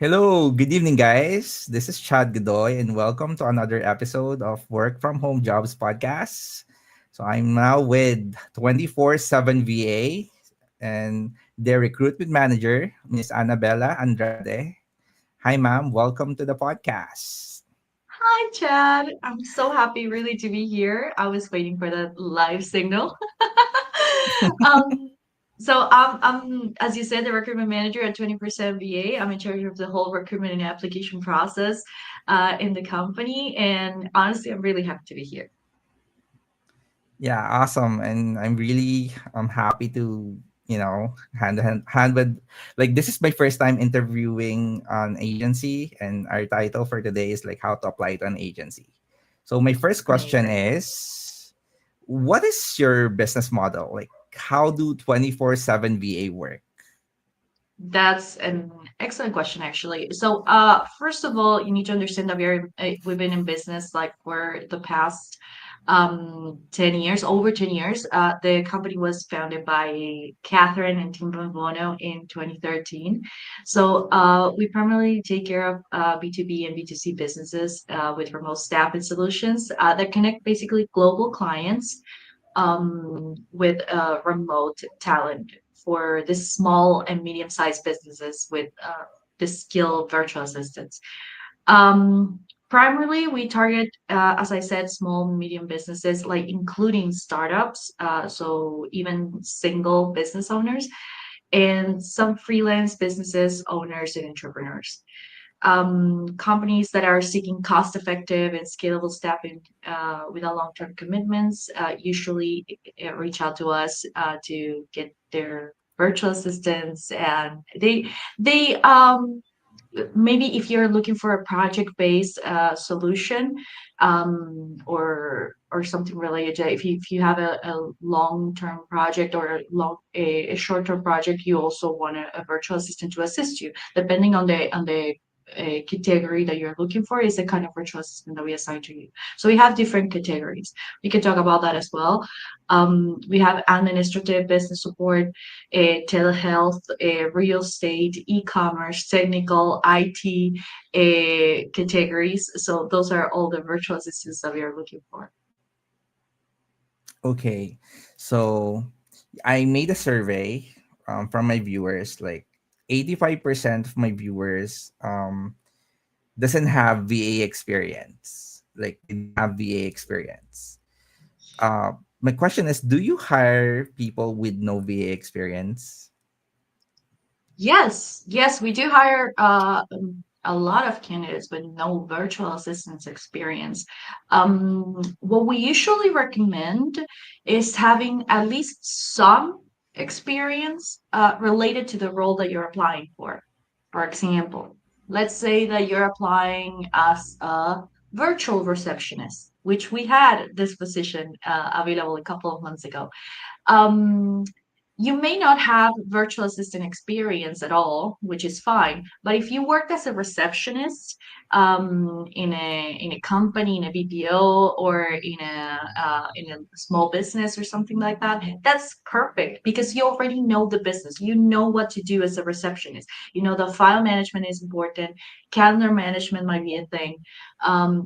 Hello, good evening, guys. This is Chad Godoy, and welcome to another episode of Work from Home Jobs podcast. So, I'm now with 24/7 VA and their recruitment manager, Miss Anabella Andrade. Hi, ma'am. Welcome to the podcast. Hi, Chad. I'm so happy really to be here. I was waiting for that live signal. um, so as you said, the recruitment manager at 20% VA. I'm in charge of the whole recruitment and application process in the company. And honestly, I'm really happy to be here. Yeah, awesome. And I'm really happy to, hand with like this is my first time interviewing an agency, and our title for today is like how to apply to an agency. So my first question Amazing. is, what is your business model? Like how do 24/7 VA work? That's an excellent question, actually. So, first of all, you need to understand that we've been in business like for the past 10 years, over 10 years. The company was founded by Catherine and Tim Bono in 2013. So, we primarily take care of B2B and B2C businesses with remote staffing solutions that connect basically global clients with remote talent for this small and medium-sized businesses with the skilled virtual assistants. Um, Primarily, we target, as I said, small, medium businesses, like including startups, so even single business owners, and some freelance businesses, owners, and entrepreneurs. Companies that are seeking cost-effective and scalable staffing without long-term commitments usually reach out to us to get their virtual assistants, and they maybe if you're looking for a project-based solution or something related to if you have a long-term project or a short-term project, you also want a virtual assistant to assist you depending on the category that you're looking for is the kind of virtual assistant that we assign to you. So we have different categories. We can talk about that as well. We have administrative business support, telehealth, real estate, e-commerce, technical, IT categories. So those are all the virtual assistants that we are looking for. Okay. So I made a survey from my viewers. Like 85% of my viewers doesn't have VA experience. Like they don't have VA experience. My question is, do you hire people with no VA experience? Yes, yes, we do hire a lot of candidates with no virtual assistance experience. What we usually recommend is having at least some experience related to the role that you're applying for. For example, let's say that you're applying as a virtual receptionist, which we had this position available a couple of months ago. Um, you may not have virtual assistant experience at all, which is fine. But if you worked as a receptionist in a company, in a BPO, or in a small business or something like that, that's perfect because you already know the business. You know what to do as a receptionist. You know the file management is important. Calendar management might be a thing.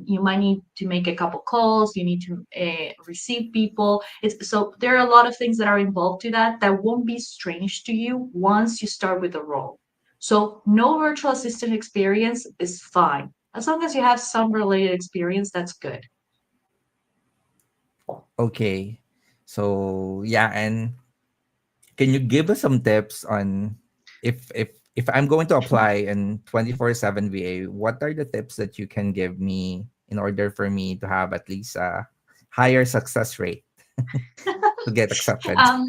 You might need to make a couple calls. You need to receive people. So there are a lot of things that are involved to that won't be strange to you once you start with the role. So no virtual assistant experience is fine. As long as you have some related experience, that's good. Okay. So yeah, and can you give us some tips on if I'm going to apply in 24/7 VA, what are the tips that you can give me in order for me to have at least a higher success rate to get accepted? um,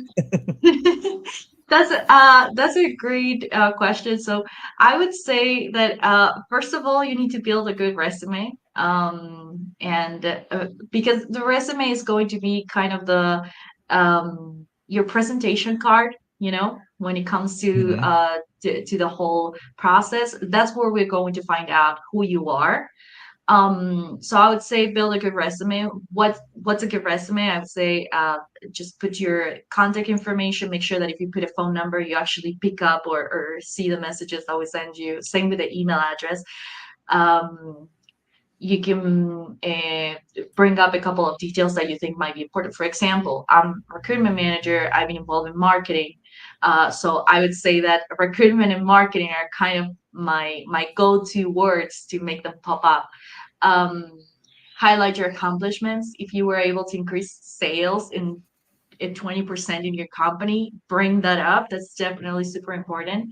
that's a great question. So I would say that first of all, you need to build a good resume, and because the resume is going to be kind of the your presentation card. You know, when it comes Mhm. to the whole process, that's where we're going to find out who you are So I would say build a good resume. What's a good resume? I would say just put your contact information. Make sure that if you put a phone number, you actually pick up or see the messages that we send you. Same with the email address. Um, you can bring up a couple of details that you think might be important. For example, I'm a recruitment manager. I've been involved in marketing. So I would say that recruitment and marketing are kind of my go-to words to make them pop up. um, Highlight your accomplishments. If you were able to increase sales in at 20% in your company, bring that up. That's definitely super important.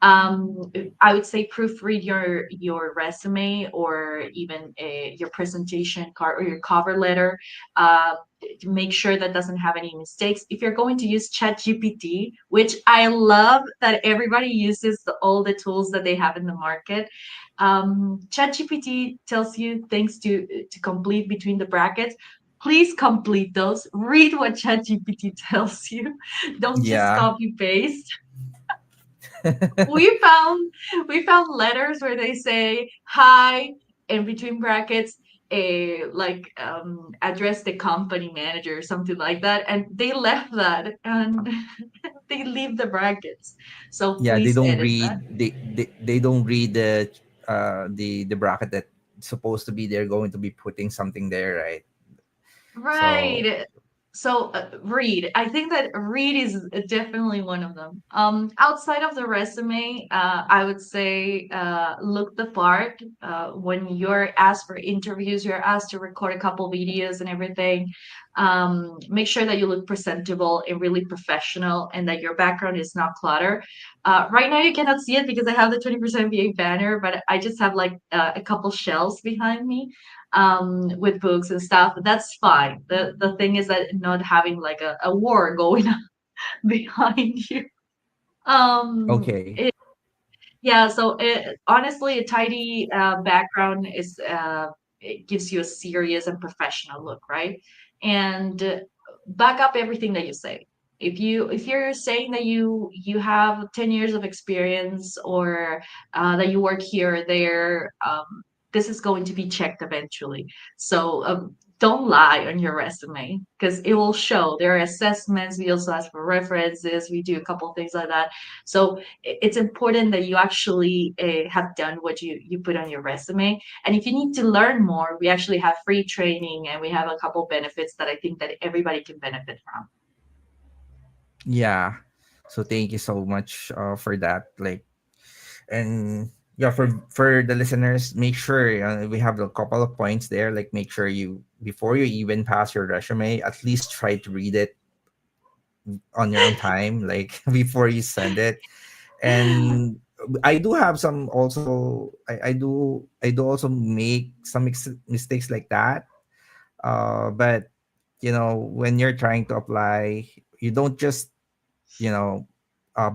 I would say proofread your resume or even your presentation card or your cover letter. Uh, to make sure that doesn't have any mistakes. If you're going to use ChatGPT, which I love that everybody uses all the tools that they have in the market, ChatGPT tells you things to complete between the brackets. Please complete those. Read what ChatGPT tells you. Don't just Yeah. copy paste. We found we found letters where they say hi and between brackets a like address the company manager or something like that, and they left that and they leave the brackets. So Yeah, they please don't edit that. read they don't read the bracket that's supposed to be they're going to be putting something there, right? So Right. So read. I think that read is definitely one of them. Outside of the resume, I would say look the part. When you're asked for interviews, you're asked to record a couple videos and everything. Make sure that you look presentable and really professional, and that your background is not clutter. Right now, you cannot see it because I have the 20% VA banner, but I just have like a couple shelves behind me with books and stuff. That's fine. The thing is that not having like a war going on behind you. okay. Yeah, so honestly, a tidy background is it gives you a serious and professional look, right? And back up everything that you say. If you're saying that you have 10 years of experience or that you work here or there, this is going to be checked eventually. So don't lie on your resume because it will show. There are assessments. We also ask for references. We do a couple of things like that. So it's important that you actually have done what you put on your resume. And if you need to learn more, we actually have free training and we have a couple benefits that I think that everybody can benefit from. Yeah. So thank you so much for that. Like, and yeah, for the listeners, make sure we have a couple of points there. Like, make sure you before you even pass your resume, at least try to read it on your own time, like before you send it. And I do have some also. I do also make some mistakes like that. But when you're trying to apply, you don't just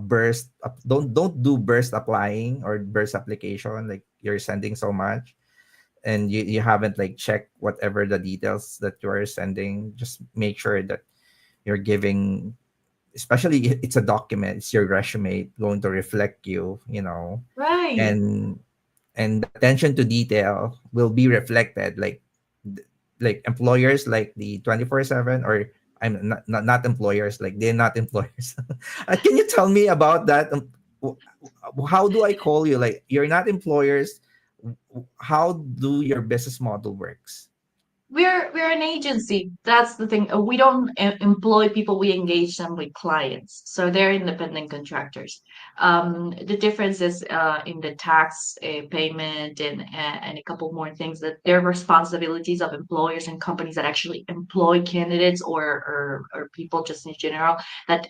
burst up, don't do burst applying or burst application, like you're sending so much and you haven't like checked whatever the details that you are sending. Just make sure that you're giving, especially it's a document, it's your resume going to reflect you. Right. And the attention to detail will be reflected, th- like employers, like the 24/7, or I'm not employers, like they're not employers. Can you tell me about that? How do I call you, like you're not employers? How do your business model works? We're an agency. That's the thing. We don't employ people. We engage them with clients, so they're independent contractors. The difference is in the tax payment and a couple more things that they're responsibilities of employers and companies that actually employ candidates or people just in general that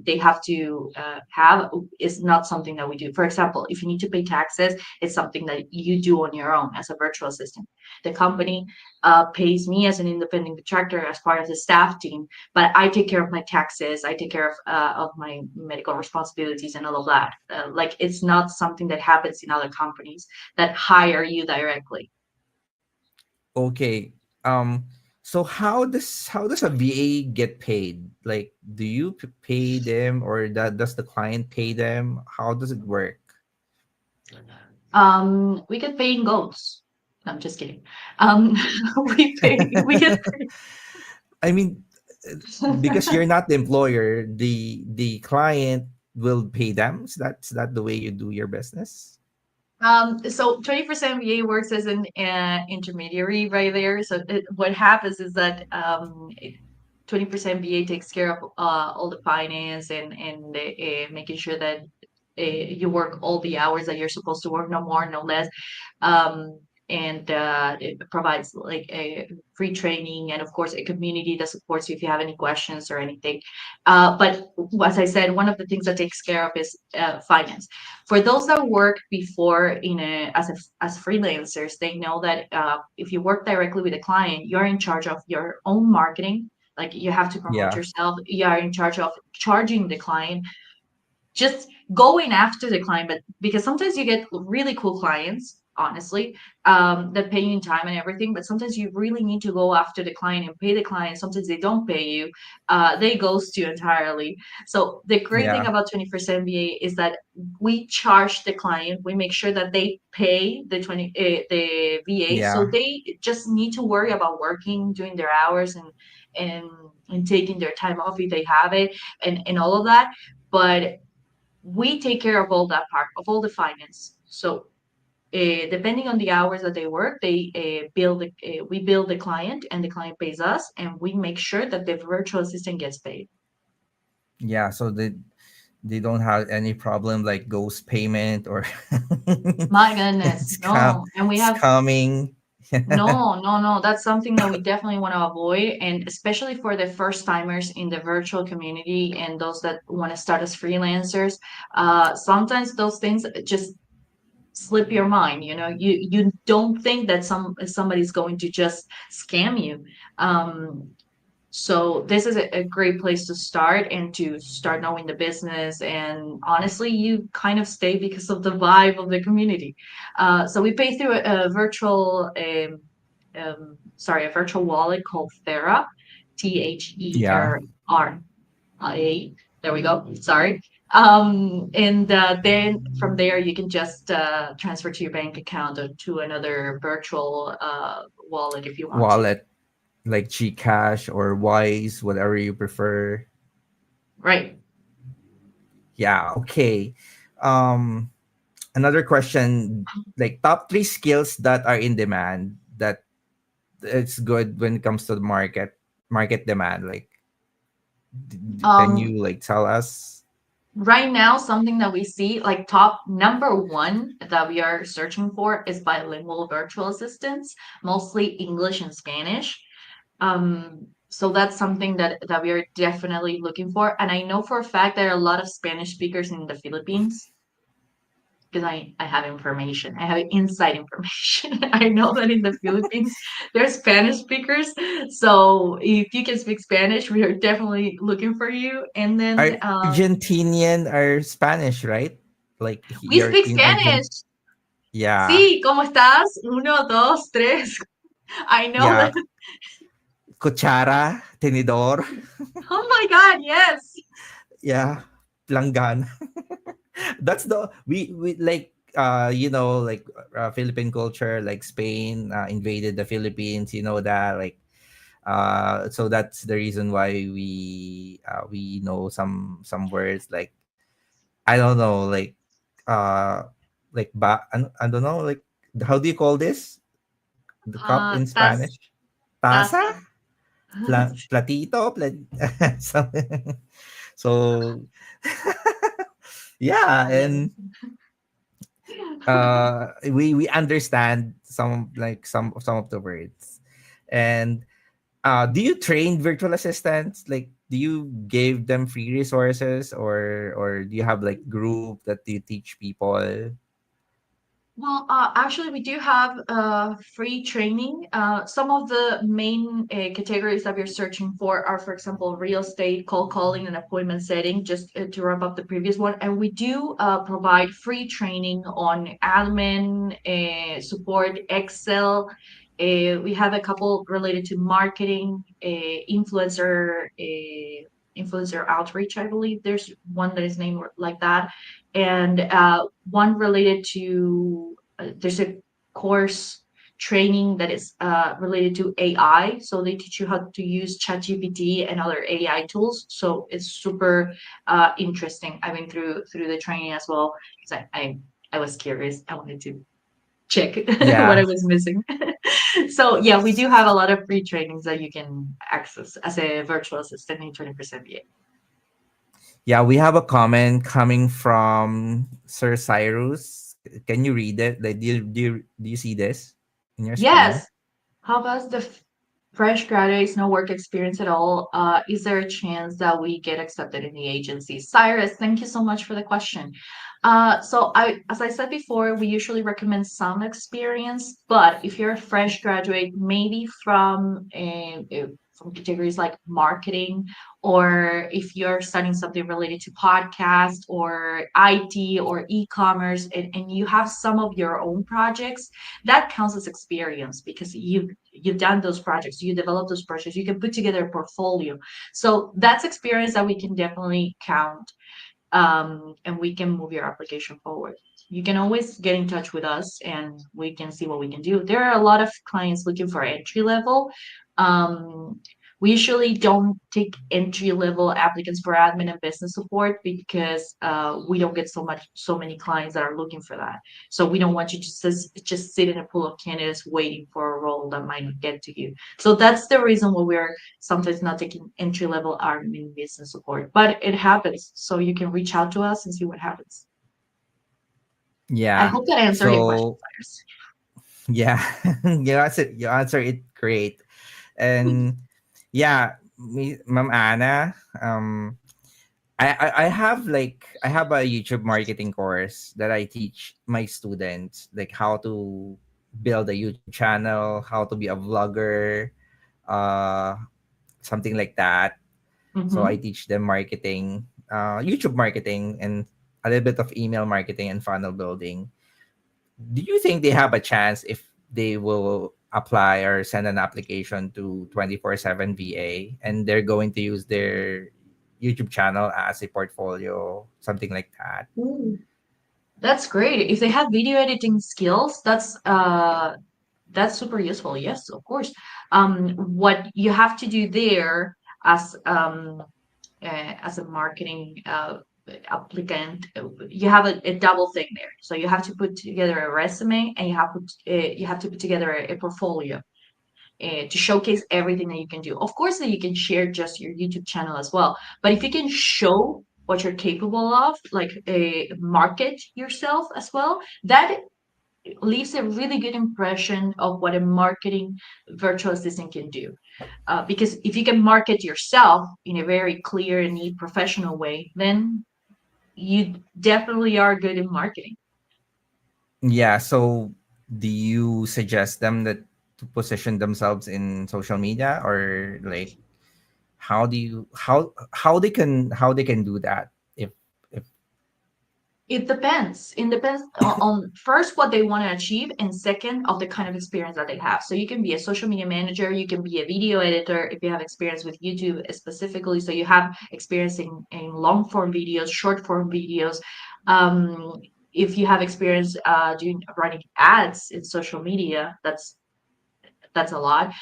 they have to have is not something that we do. For example, if you need to pay taxes, it's something that you do on your own as a virtual assistant. The company pays me as an independent contractor as part of the staff team, but I take care of my taxes, I take care of my medical responsibilities and all of that. Like it's not something that happens in other companies that hire you directly. Okay. So how does a VA get paid? Like, do you pay them, or does the client pay them? How does it work? We get paying goals. No, I'm just kidding. Um, we get I mean, because you're not the employer, the client will pay them. So that's that the way you do your business. So 20% VA works as an intermediary right there. So what happens is that 20% VA takes care of all the finance and making sure that you work all the hours that you're supposed to work, no more, no less. Um, and it provides like a free training and of course a community that supports you if you have any questions or anything. But as I said, one of the things that takes care of is finance. For those that work before as freelancers, they know that if you work directly with a client, you're in charge of your own marketing. Like you have to promote Yeah, yourself. You are in charge of charging the client, just going after the client. But because sometimes you get really cool clients, honestly, that pay you in time and everything, but sometimes you really need to go after the client and pay the client. Sometimes they don't pay you, they ghost you entirely. So the great thing yeah, about 20% va is that we charge the client, we make sure that they pay the va, so yeah, they just need to worry about working, doing their hours, and and taking their time off if they have it, and all of that. But we take care of all that part of all the finance. So depending on the hours that they work, they we bill the client, and the client pays us, and we make sure that the virtual assistant gets paid. yeah. So they don't have any problem like ghost payment or My goodness, scam no. And we have scamming. no. That's something that we definitely want to avoid, and especially for the first timers in the virtual community and those that want to start as freelancers. Sometimes those things just slip your mind. You don't think that somebody's going to just scam you. So this is a great place to start and to start knowing the business, and honestly you kind of stay because of the vibe of the community. So we pay through a virtual a virtual wallet called Thera, Yeah, THERRA. There we go. Sorry. And then from there, you can just transfer to your bank account or to another virtual wallet if you want to. wallet like Gcash or Wise, whatever you prefer. Right. Yeah, okay. Um, Another question, like top three skills that are in demand that it's good when it comes to the market demand. Like, can Um, you like tell us? right now, something that we see, like top number one that we are searching for is bilingual virtual assistants, mostly English and Spanish. So that's something that we are definitely looking for. And I know for a fact there are a lot of Spanish speakers in the Philippines, because I have information. I have inside information. I know that in the Philippines there's Spanish speakers. So if you can speak Spanish, we are definitely looking for you. And then Argentinian or Spanish, right? Like we you're speak in Argent. Spanish. Yeah, Sí, ¿cómo estás? Uno, dos, tres. I know yeah. that. Kutsara, tenedor. Oh my God, yes. Yeah, langgan. That's the we like like Philippine culture, like Spain invaded the Philippines, you know that, like so that's the reason why we know some words like, I don't know, uh I don't know, like how do you call this, the cup in Tas, Spanish? Taza, taza. platito, so, so yeah. And we understand some of the words. And do you train virtual assistants, like do you give them free resources, or do you have like group that you teach people? Well, actually, we do have free training. Some of the main categories that we're searching for are, for example, real estate, cold calling, and appointment setting, just to wrap up the previous one. And we do provide free training on admin, support, Excel. We have a couple related to marketing, influencer outreach, I believe. There's one that is named like that. And one related to there's a course training that is related to AI. So they teach you how to use ChatGPT and other AI tools. So it's super interesting. I went through the training as well because I was curious. I wanted to check what I Yeah. was missing. So yeah, we do have a lot of free trainings that you can access as a virtual assistant in 20% VA. Yeah, we have a comment coming from Sir Cyrus. Can you read it? Like, do you see this in your screen? Yes. How about the fresh graduates, no work experience at all? Is there a chance that we get accepted in the agency? Cyrus, thank you so much for the question. As I said before, we usually recommend some experience, but if you're a fresh graduate, maybe from categories like marketing, or if you're studying something related to podcast or IT or e-commerce, and you have some of your own projects, that counts as experience because you've done those projects, you develop those projects, you can put together a portfolio. So that's experience that we can definitely count, and we can move your application forward. You can always get in touch with us and we can see what we can do. There are a lot of clients looking for entry level. Um, we usually don't take entry level applicants for admin and business support because we don't get so many clients that are looking for that. So we don't want you to just sit in a pool of candidates waiting for a role that might not get to you. So that's the reason why we're sometimes not taking entry level admin business support, but it happens. So you can reach out to us and see what happens. I Yeah. hope that answered your question, So yeah, you answer it great. And yeah, Ma'am Anna, I have a YouTube marketing course that I teach my students, like how to build a YouTube channel, how to be a vlogger, uh something like that. So I Mm-hmm. teach them marketing, YouTube marketing, and a little bit of email marketing and funnel building. Do you think they have a chance if they will apply or send an application to 24/7 VA and they're going to use their YouTube channel as a portfolio, something like that? Ooh, that's great. If they have video editing skills, that's super useful. Yes, of course. What you have to do there as as a marketing applicant, you have a double thing there. So you have to put together a resume and you have to put together a portfolio to showcase everything that you can do. Of course, that you can share just your YouTube channel as well, but if you can show what you're capable of, like market yourself as well, that leaves a really good impression of what a marketing virtual assistant can do. Because if you can market yourself in a very clear and neat professional way, then you definitely are good in marketing. Yeah, so do you suggest them that to position themselves in social media, or like how they can do that if It depends. It depends on first what they want to achieve, and second of the kind of experience that they have. So you can be a social media manager, you can be a video editor if you have experience with YouTube specifically. So you have experience in long form videos, short form videos. Um, if you have experience doing running ads in social media, that's a lot.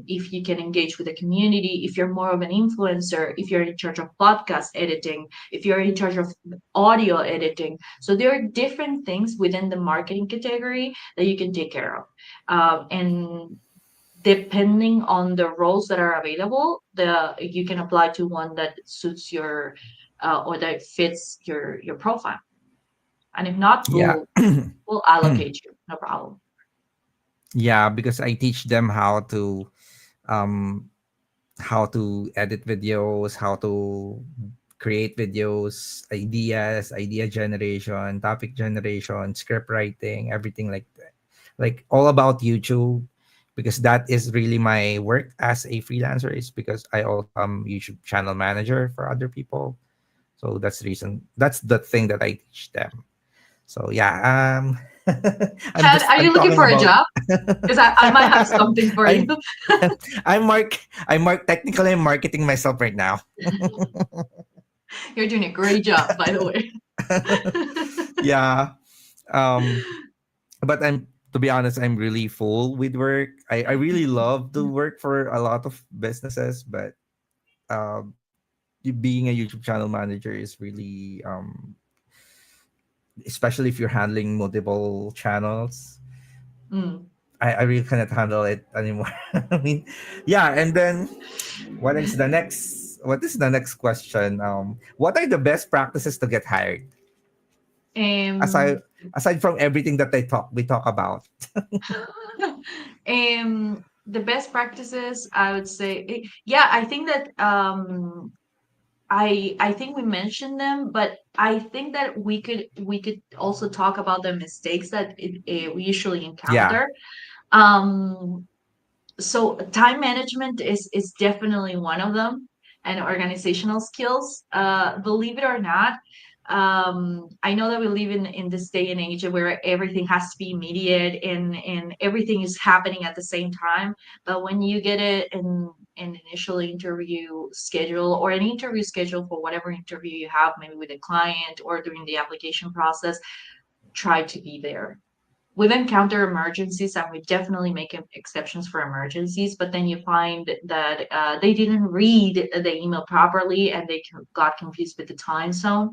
If you can engage with the community, if you're more of an influencer, if you're in charge of podcast editing, if you're in charge of audio editing. So there are different things within the marketing category that you can take care of. And depending on the roles that are available, you can apply to one that suits your or that fits your profile. And if not, yeah. we'll allocate you, no problem. Yeah, because I teach them um how to edit videos, how to create videos, idea generation, topic generation, script writing, everything like that. Like all about YouTube, because that is really my work as a freelancer, is because I also am YouTube channel manager for other people. So that's the thing that I teach them. So yeah, Chad, are I'm you looking talking for a about job? Because I might have something for you. I'm I'm technically marketing myself right now. You're doing a great job, by the way. Yeah. Um but To be honest, I'm really full with work. I really love to work for a lot of businesses, but um, being a YouTube channel manager is really, especially if you're handling multiple channels. Mm. I really cannot handle it anymore. I mean, yeah. And then what is the next? What is the next question? What are the best practices to get hired? Aside Um, aside from everything that we talk about. the best practices, I would say, yeah, I think that I think we mentioned them, but I think that we could also talk about the mistakes that we usually Yeah. encounter. Um, so time management is definitely one of them, and organizational skills. Believe it or not, I know that we live in this day and age where everything has to be immediate and everything is happening at the same time. But when you get an initial interview schedule or an interview schedule for whatever interview you have, maybe with a client or during the application process, try to be there. We've encountered emergencies and we definitely make exceptions for emergencies, but then you find that they didn't read the email properly and they got confused with the time zone.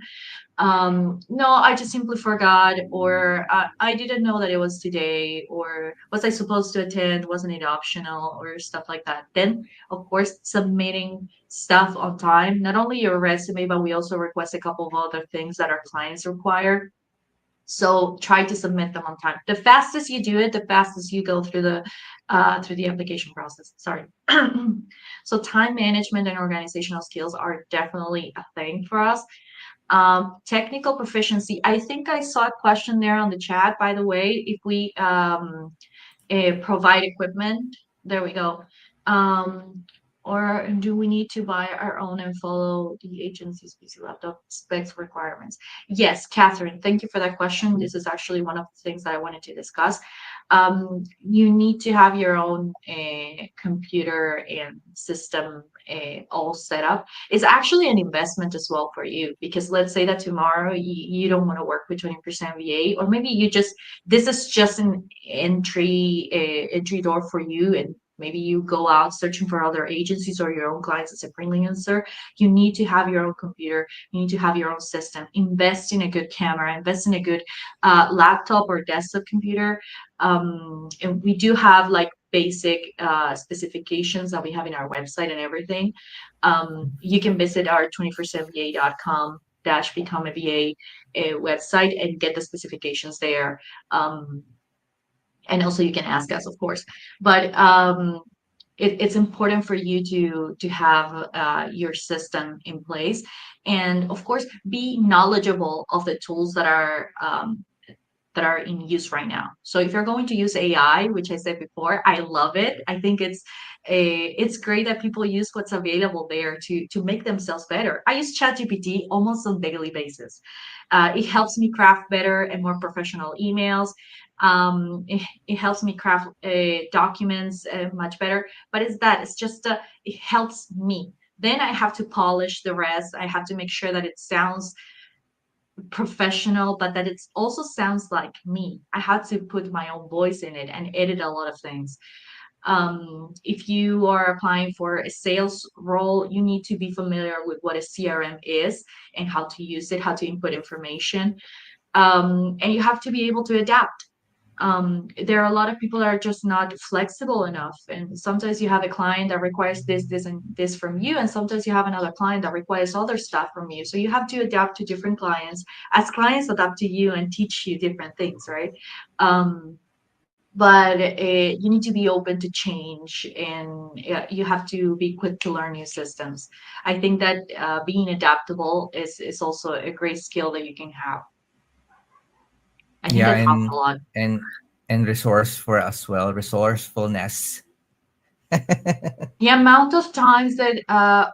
No, I just simply forgot, or I didn't know that it was today, or was I supposed to attend, wasn't it optional, or stuff like that. Then of course submitting stuff on time, not only your resume, but we also request a couple of other things that our clients require, so try to submit them on time. The fastest you do it, the fastest you go through the application process. Sorry. So time management and organizational skills are definitely a thing for us. Technical proficiency. I think I saw a question there on the chat, by the way. If we provide equipment, there we go. Um, or do we need to buy our own and follow the agency's PC laptop specs requirements? Yes, Catherine, thank you for that question. This is actually one of the things that I wanted to discuss. You need to have your own computer and system all set up. It's actually an investment as well for you, because let's say that tomorrow you don't want to work with 20% VA, or maybe you just, this is just an entry door for you, and maybe you go out searching for other agencies or your own clients as a freelancer. You need to have your own computer, you need to have your own system, invest in a good camera, invest in a good laptop or desktop computer. And we do have like basic specifications that we have in our website and everything. You can visit our 24/7va.com dash become a VA website and get the specifications there. Um, and also you can ask us, of course, but it's important for you to have your system in place, and of course be knowledgeable of the tools that are in use right now. So if you're going to use AI, which I said before, I love it. I think it's great that people use what's available there to make themselves better. I use ChatGPT almost on daily basis. It helps me craft better and more professional emails. It helps me craft documents much better. But it's just it helps me. Then I have to polish the rest. I have to make sure that it sounds professional, but that it also sounds like me. I had to put my own voice in it and edit a lot of things. If you are applying for a sales role, you need to be familiar with what a CRM is and how to use it, how to input information. And you have to be able to adapt. There are a lot of people that are just not flexible enough, and sometimes you have a client that requires this and this from you, and sometimes you have another client that requires other stuff from you, so you have to adapt to different clients as clients adapt to you and teach you different things, right? But you need to be open to change, and you have to be quick to learn new systems. I think that being adaptable is also a great skill that you can have. I think Yeah, that helps a lot. and and resourceful as well, resourcefulness. The amount of times that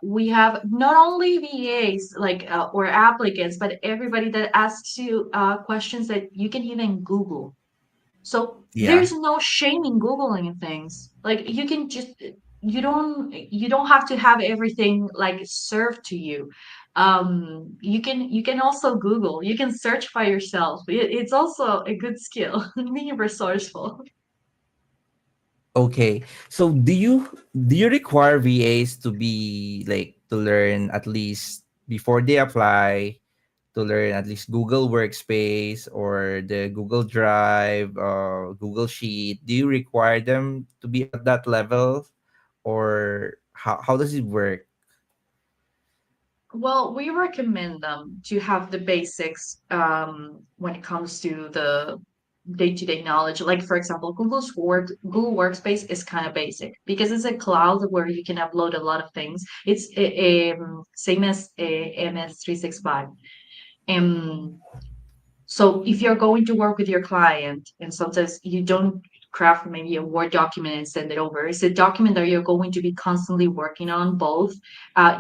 we have not only VAs like or applicants, but everybody that asks you questions that you can even Google. So Yeah. there's no shame in Googling things. Like you can just, you don't have to have everything like served to you. You can also Google, you can search by yourself. It's also a good skill. Being resourceful. Okay. So do you require VAs to be like to learn at least before they apply, to learn at least Google Workspace or the Google Drive, Google Sheet? Do you require them to be at that level, or how does it work? Well, we recommend them to have the basics when it comes to the day-to-day knowledge. Like for example, Google Workspace is kind of basic because it's a cloud where you can upload a lot of things. It's same as MS 365. Um, so if you're going to work with your client and sometimes you don't craft maybe a Word document and send it over, it's a document that you're going to be constantly working on both.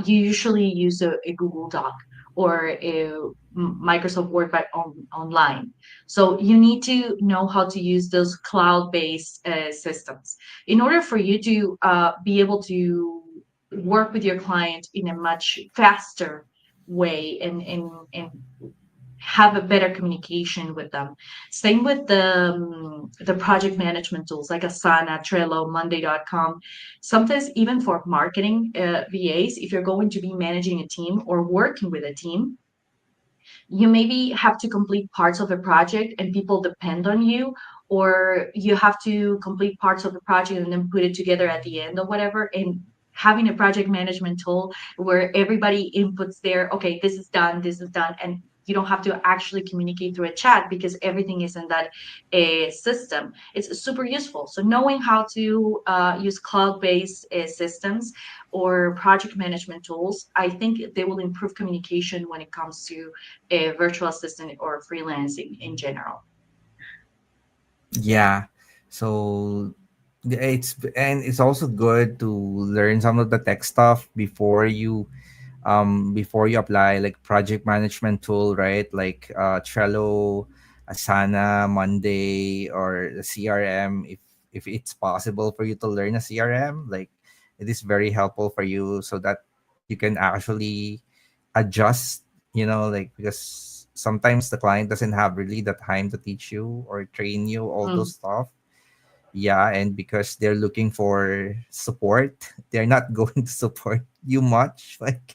You usually use a Google Doc or a Microsoft Word but online. So you need to know how to use those cloud-based systems in order for you to be able to work with your client in a much faster way and have a better communication with them. Same with the project management tools like Asana, Trello, Monday.com. Sometimes even for marketing VAs, if you're going to be managing a team or working with a team, you maybe have to complete parts of a project and people depend on you, or you have to complete parts of the project and then put it together at the end or whatever. And having a project management tool where everybody inputs there, okay, this is done, and you don't have to actually communicate through a chat because everything is in that system. It's super useful. So knowing how to use cloud-based systems or project management tools, I think they will improve communication when it comes to a virtual assistant or freelancing in general. Yeah. So it's also good to learn some of the tech stuff before you apply, like project management tool, right? Like Trello, Asana, Monday, or the CRM. If it's possible for you to learn a CRM, like it is very helpful for you so that you can actually adjust, like because sometimes the client doesn't have really the time to teach you or train you all Mm. those stuff. Yeah, and because they're looking for support, they're not going to support you much. Like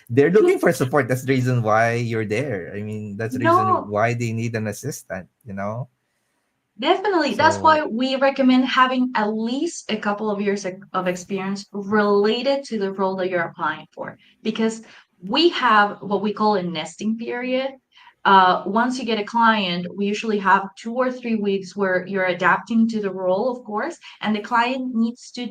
they're looking for support. That's the reason why you're there. I mean, that's the reason No, why they need an assistant. definitely. That's So why we recommend having at least a couple of years of experience related to the role that you're applying for. Because we have what we call a nesting period. Once you get a client, we usually have 2 or 3 weeks where you're adapting to the role, of course, and the client needs to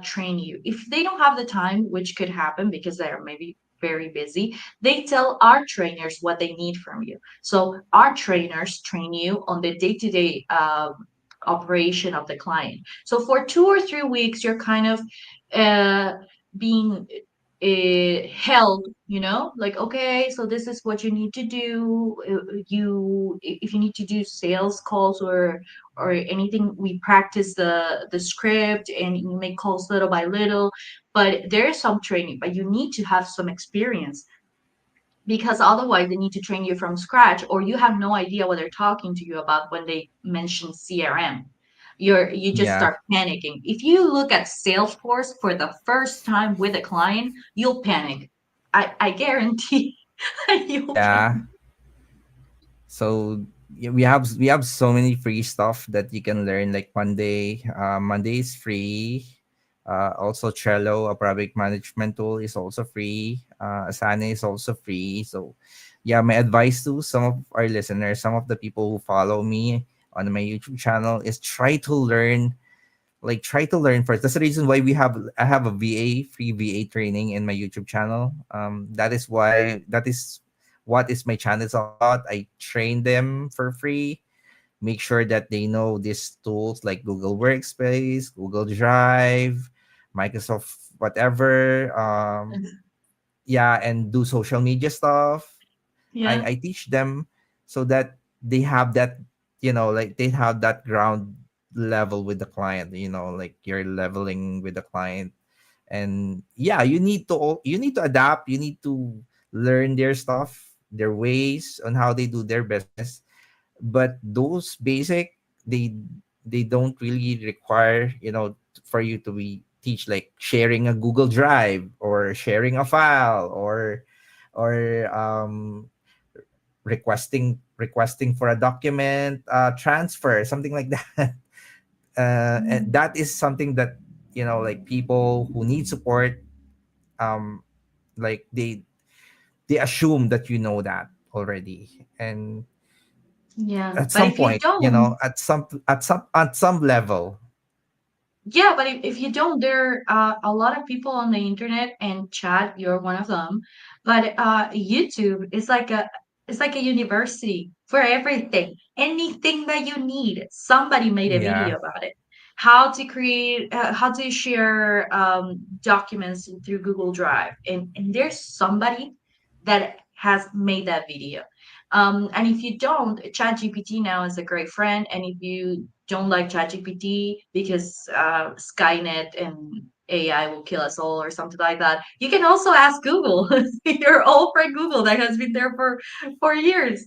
train you. If they don't have the time, which could happen because they're maybe very busy, they tell our trainers what they need from you. So our trainers train you on the day-to-day operation of the client. So for 2 or 3 weeks, you're kind of uh, being held, like, okay, so this is what you need to do. If you need to do sales calls or anything, we practice the script and you make calls little by little. But there is some training, but you need to have some experience because otherwise they need to train you from scratch or you have no idea what they're talking to you about when they mention CRM. You just yeah, start panicking. If you look at Salesforce for the first time with a client, you'll panic. I guarantee you'll yeah. panic. So yeah, we have so many free stuff that you can learn. Like Monday is free. Also Trello, a project management tool, is also free. Asana is also free. So yeah, my advice to some of our listeners, some of the people who follow me on my YouTube channel, is try to learn first. That's the reason why I have a free VA training in my YouTube channel. That is what is my channel is all about. I train them for free, make sure that they know these tools like Google Workspace, Google Drive, Microsoft whatever. Yeah, and do social media stuff. Yeah. I teach them so that they have that, like they have that ground level with the client, like you're leveling with the client. And yeah, you need to adapt. You need to learn their stuff, their ways on how they do their business. But those basic, they they don't really require, for you to be teach, like sharing a Google Drive or sharing a file, or requesting for a document transfer, something like that. And Mhm. that is something that, like people who need support, um like they assume that you know that already. And Yeah, at but some if you point, don't, at some level. yeah, but if you don't, there are a lot of people on the internet, and Chad, you're one of them. But YouTube is like a university for everything. Anything that you need, somebody made a Yeah. video about it. How to create, how to share documents through Google Drive, and there's somebody that has made that video. And if you don't, ChatGPT now is a great friend. And if you don't like ChatGPT because Skynet and AI will kill us all or something like that, you can also ask Google, your old friend Google that has been there for years.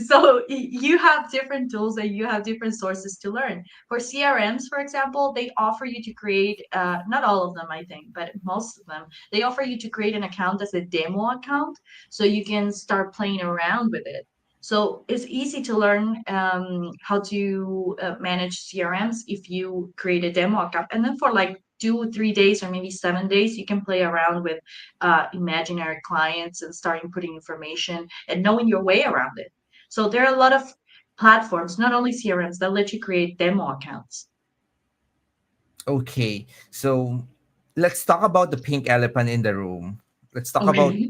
So you have different tools and you have different sources to learn. For CRMs, for example, they offer you to create, not all of them, I think, but most of them, they offer you to create an account as a demo account so you can start playing around with it. So it's easy to learn how to manage CRMs if you create a demo account. And then for like 2 or 3 days or maybe 7 days, you can play around with imaginary clients and starting putting information and knowing your way around it. So there are a lot of platforms, not only CRMs, that let you create demo accounts. Okay, so let's talk about the pink elephant in the room. Let's talk about Okay.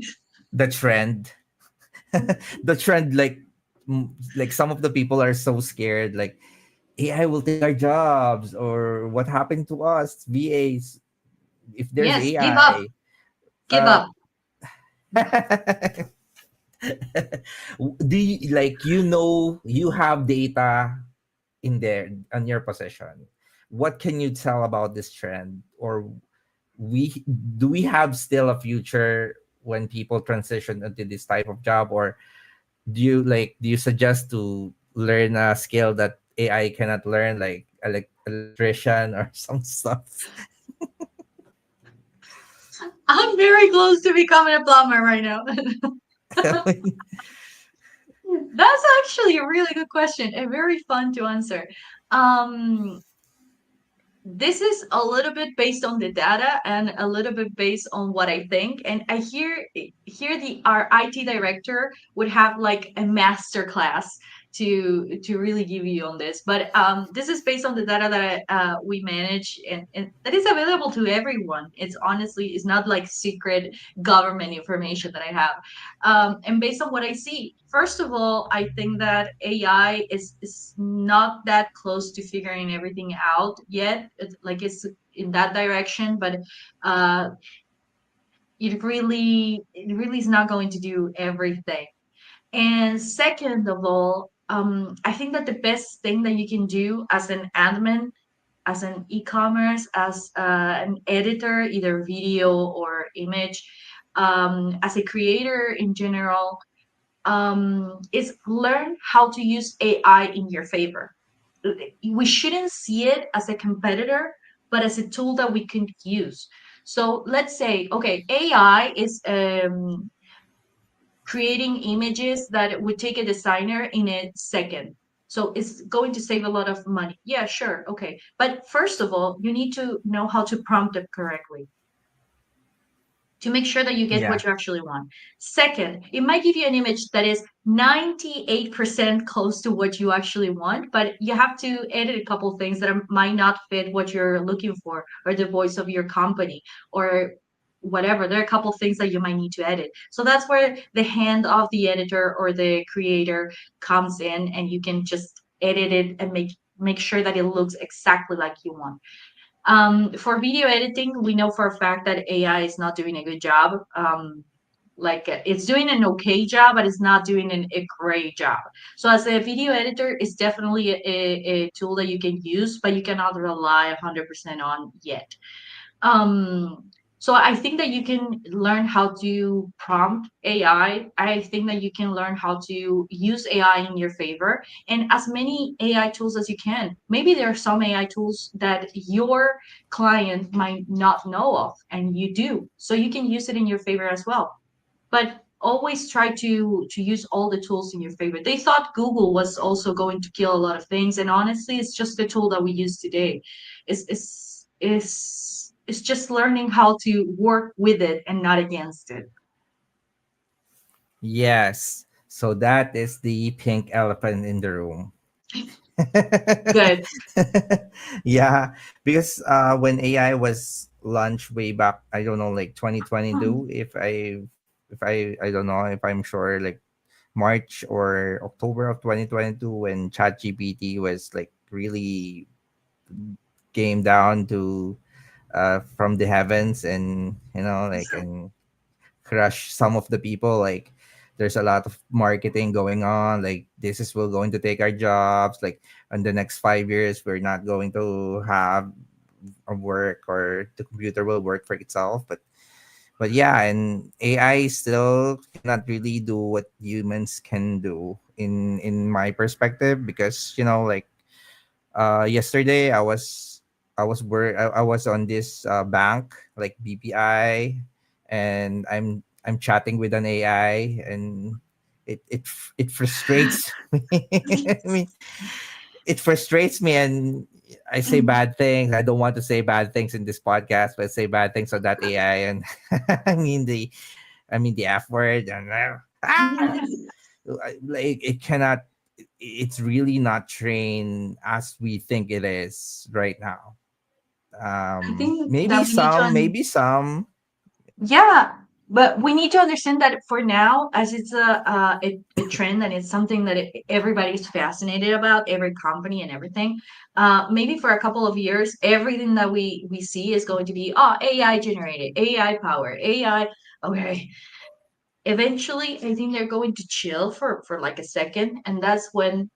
the trend. The trend, like some of the people are so scared, like AI will take our jobs, or what happened to us VAs if there's Yes, give up, AI. give uh up. do you, like, you have data in there on your possession? What can you tell about this trend? Or we do we have still a future when people transition into this type of job? Or do you suggest to learn a skill that AI cannot learn, like electrician or some stuff? I'm very close to becoming a plumber right now. That's actually a really good question and very fun to answer. Um, this is a little bit based on the data and a little bit based on what I think. And I hear the our IT director would have like a master class to really give you on this. But this is based on the data that we manage and that is available to everyone. It's honestly it's not like secret government information that I have. And based on what I see, first of all, I think that AI is not that close to figuring everything out yet. It's like it's in that direction, but uh, it really is not going to do everything. And second of all, I think that the best thing that you can do as an admin, as an e-commerce, as an editor, either video or image, as a creator in general, is learn how to use AI in your favor. We shouldn't see it as a competitor, but as a tool that we can use. So let's say, okay, AI is creating images that would take a designer in a second. So it's going to save a lot of money. Yeah, sure. Okay. But first of all, you need to know how to prompt it correctly to make sure that you get Yeah. what you actually want. Second, it might give you an image that is 98% close to what you actually want, but you have to edit a couple things that might not fit what you're looking for or the voice of your company or whatever. There are a couple things that you might need to edit. So that's where the hand of the editor or the creator comes in and you can just edit it and make sure that it looks exactly like you want. For video editing, we know for a fact that AI is not doing a good job. It's doing an okay job, but it's not doing a great job. So as a video editor, it's definitely a tool that you can use, but you cannot rely 100% on yet. Um, So I think that you can learn how to prompt AI. I think that you can learn how to use AI in your favor, and as many AI tools as you can. Maybe there are some AI tools that your client might not know of, and you do. So you can use it in your favor as well. But always try to use all the tools in your favor. They thought Google was also going to kill a lot of things, and honestly, it's just the tool that we use today. It's just learning how to work with it and not against it. Yes. So that is the pink elephant in the room. Good. Yeah, because when AI was launched way back, I don't know, like Mhm. 2022, if I don't know if I'm sure, like March or October of 2022, when ChatGPT was like really came down to from the heavens, and like, and crush some of the people. Like, there's a lot of marketing going on, like, this is we're going to take our jobs, like, in the next 5 years we're not going to have a work, or the computer will work for itself. But yeah, and AI still cannot really do what humans can do, in my perspective, because like, yesterday I was on this bank, like BPI, and I'm chatting with an AI, and it frustrates me. I mean, it frustrates me, and I say bad things. I don't want to say bad things in this podcast, but I say bad things on that AI, and I mean the F word, and like, it cannot, it's really not trained as we think it is right now. I think Maybe that we need to some, maybe some. Yeah, but we need to understand that for now, as it's a trend and it's something that everybody's fascinated about, every company and everything. Maybe for a couple of years, everything that we see is going to be AI generated, AI power, AI. Okay, eventually, I think they're going to chill for like a second, and that's when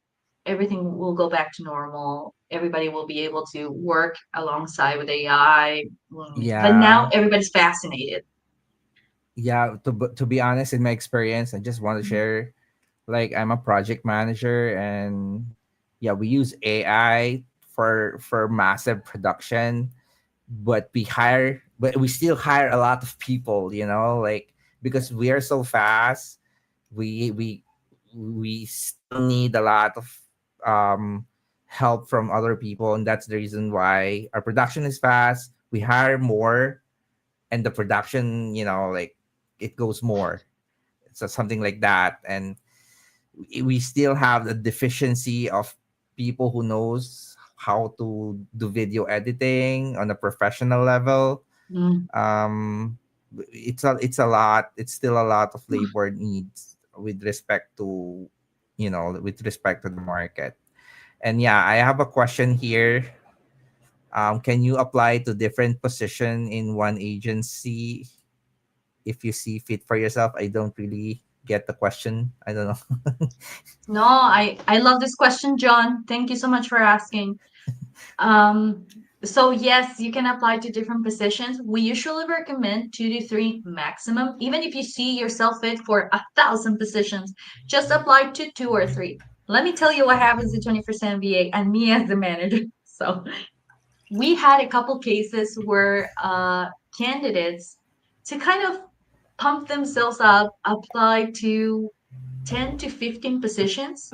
everything will go back to normal. Everybody will be able to work alongside with AI. But now Yeah, everybody's fascinated. yeah. To be honest, in my experience, I just want to share. Like, I'm a project manager, and yeah, we use AI for massive production, but we still hire a lot of people. Like, because we are so fast, we we we still need a lot of um help from other people, and that's the reason why our production is fast. We hire more, and the production, like, it goes more. So something like that. And we still have the deficiency of people who knows how to do video editing on a professional level. Mm. um it's a lot, it's still a lot of labor needs with respect to the market. And yeah, I have a question here. Can you apply to different position in one agency if you see fit for yourself? I don't really get the question. I don't know. No, I love this question, John. Thank you so much for asking. Um, so yes, you can apply to different positions. We usually recommend 2 to 3 maximum. Even if you see yourself fit for 1,000 positions, just apply to 2 or 3. Let me tell you what happens to 20% VA and me as the manager. So we had a couple cases where candidates, to kind of pump themselves up, apply to 10 to 15 positions.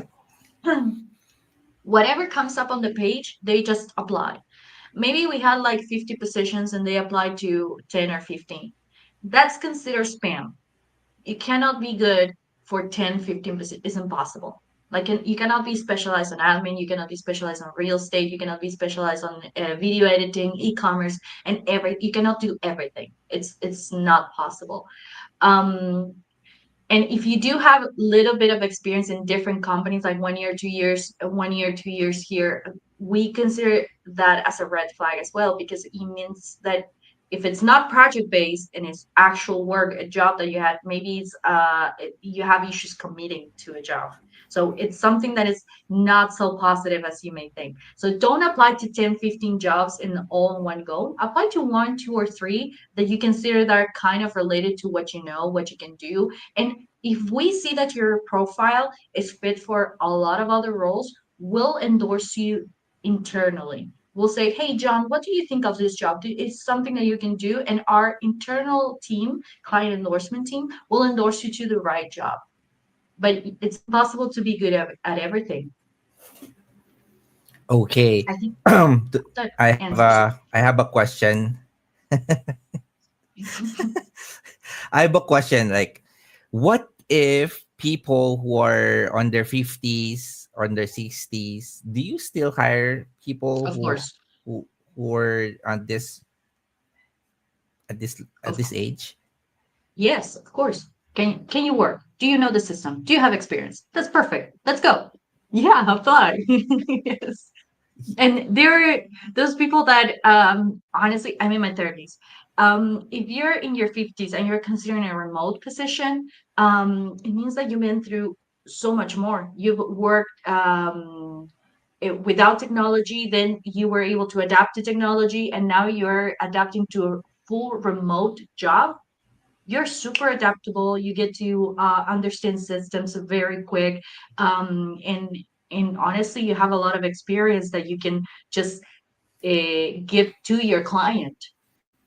Whatever comes up on the page, they just apply. Maybe we had like 50 positions and they applied to 10 or 15. That's considered spam. You cannot be good for 10, 15 positions. It's impossible. Like you cannot be specialized on admin, you cannot be specialized on real estate, you cannot be specialized on video editing, e-commerce, and you cannot do everything. It's not possible. Um, and if you do have a little bit of experience in different companies, like 1 year, 2 years, 1 year, 2 years here, we consider that as a red flag as well, because it means that if it's not project based and it's actual work, a job that you had, maybe it's you have issues committing to a job. So it's something that is not so positive as you may think. So don't apply to 10, 15 jobs in all in one go. Apply to one, two, or three that you consider that are kind of related to what you know, what you can do. And if we see that your profile is fit for a lot of other roles, we'll endorse you internally. We'll say, hey, John, what do you think of this job? It's something that you can do. And our internal team, client endorsement team, will endorse you to the right job. But it's impossible to be good at everything. Okay. I think that answers it. I have a question. I have a question. Like, what if people who are on their 50s, on their 60s, do you still hire people Of course. who who are at Of this age? Yes, of course. Can you work? Do you know the system? Do you have experience? That's perfect. Let's go. Yeah, apply. Yes. And there are those people that honestly, I'm in my 30s. If you're in your 50s and you're considering a remote position, it means that you've been through so much more. You've worked without technology, then you were able to adapt to technology, and now you're adapting to a full remote job. You're super adaptable. You get to understand systems very quick, and honestly, you have a lot of experience that you can just give to your client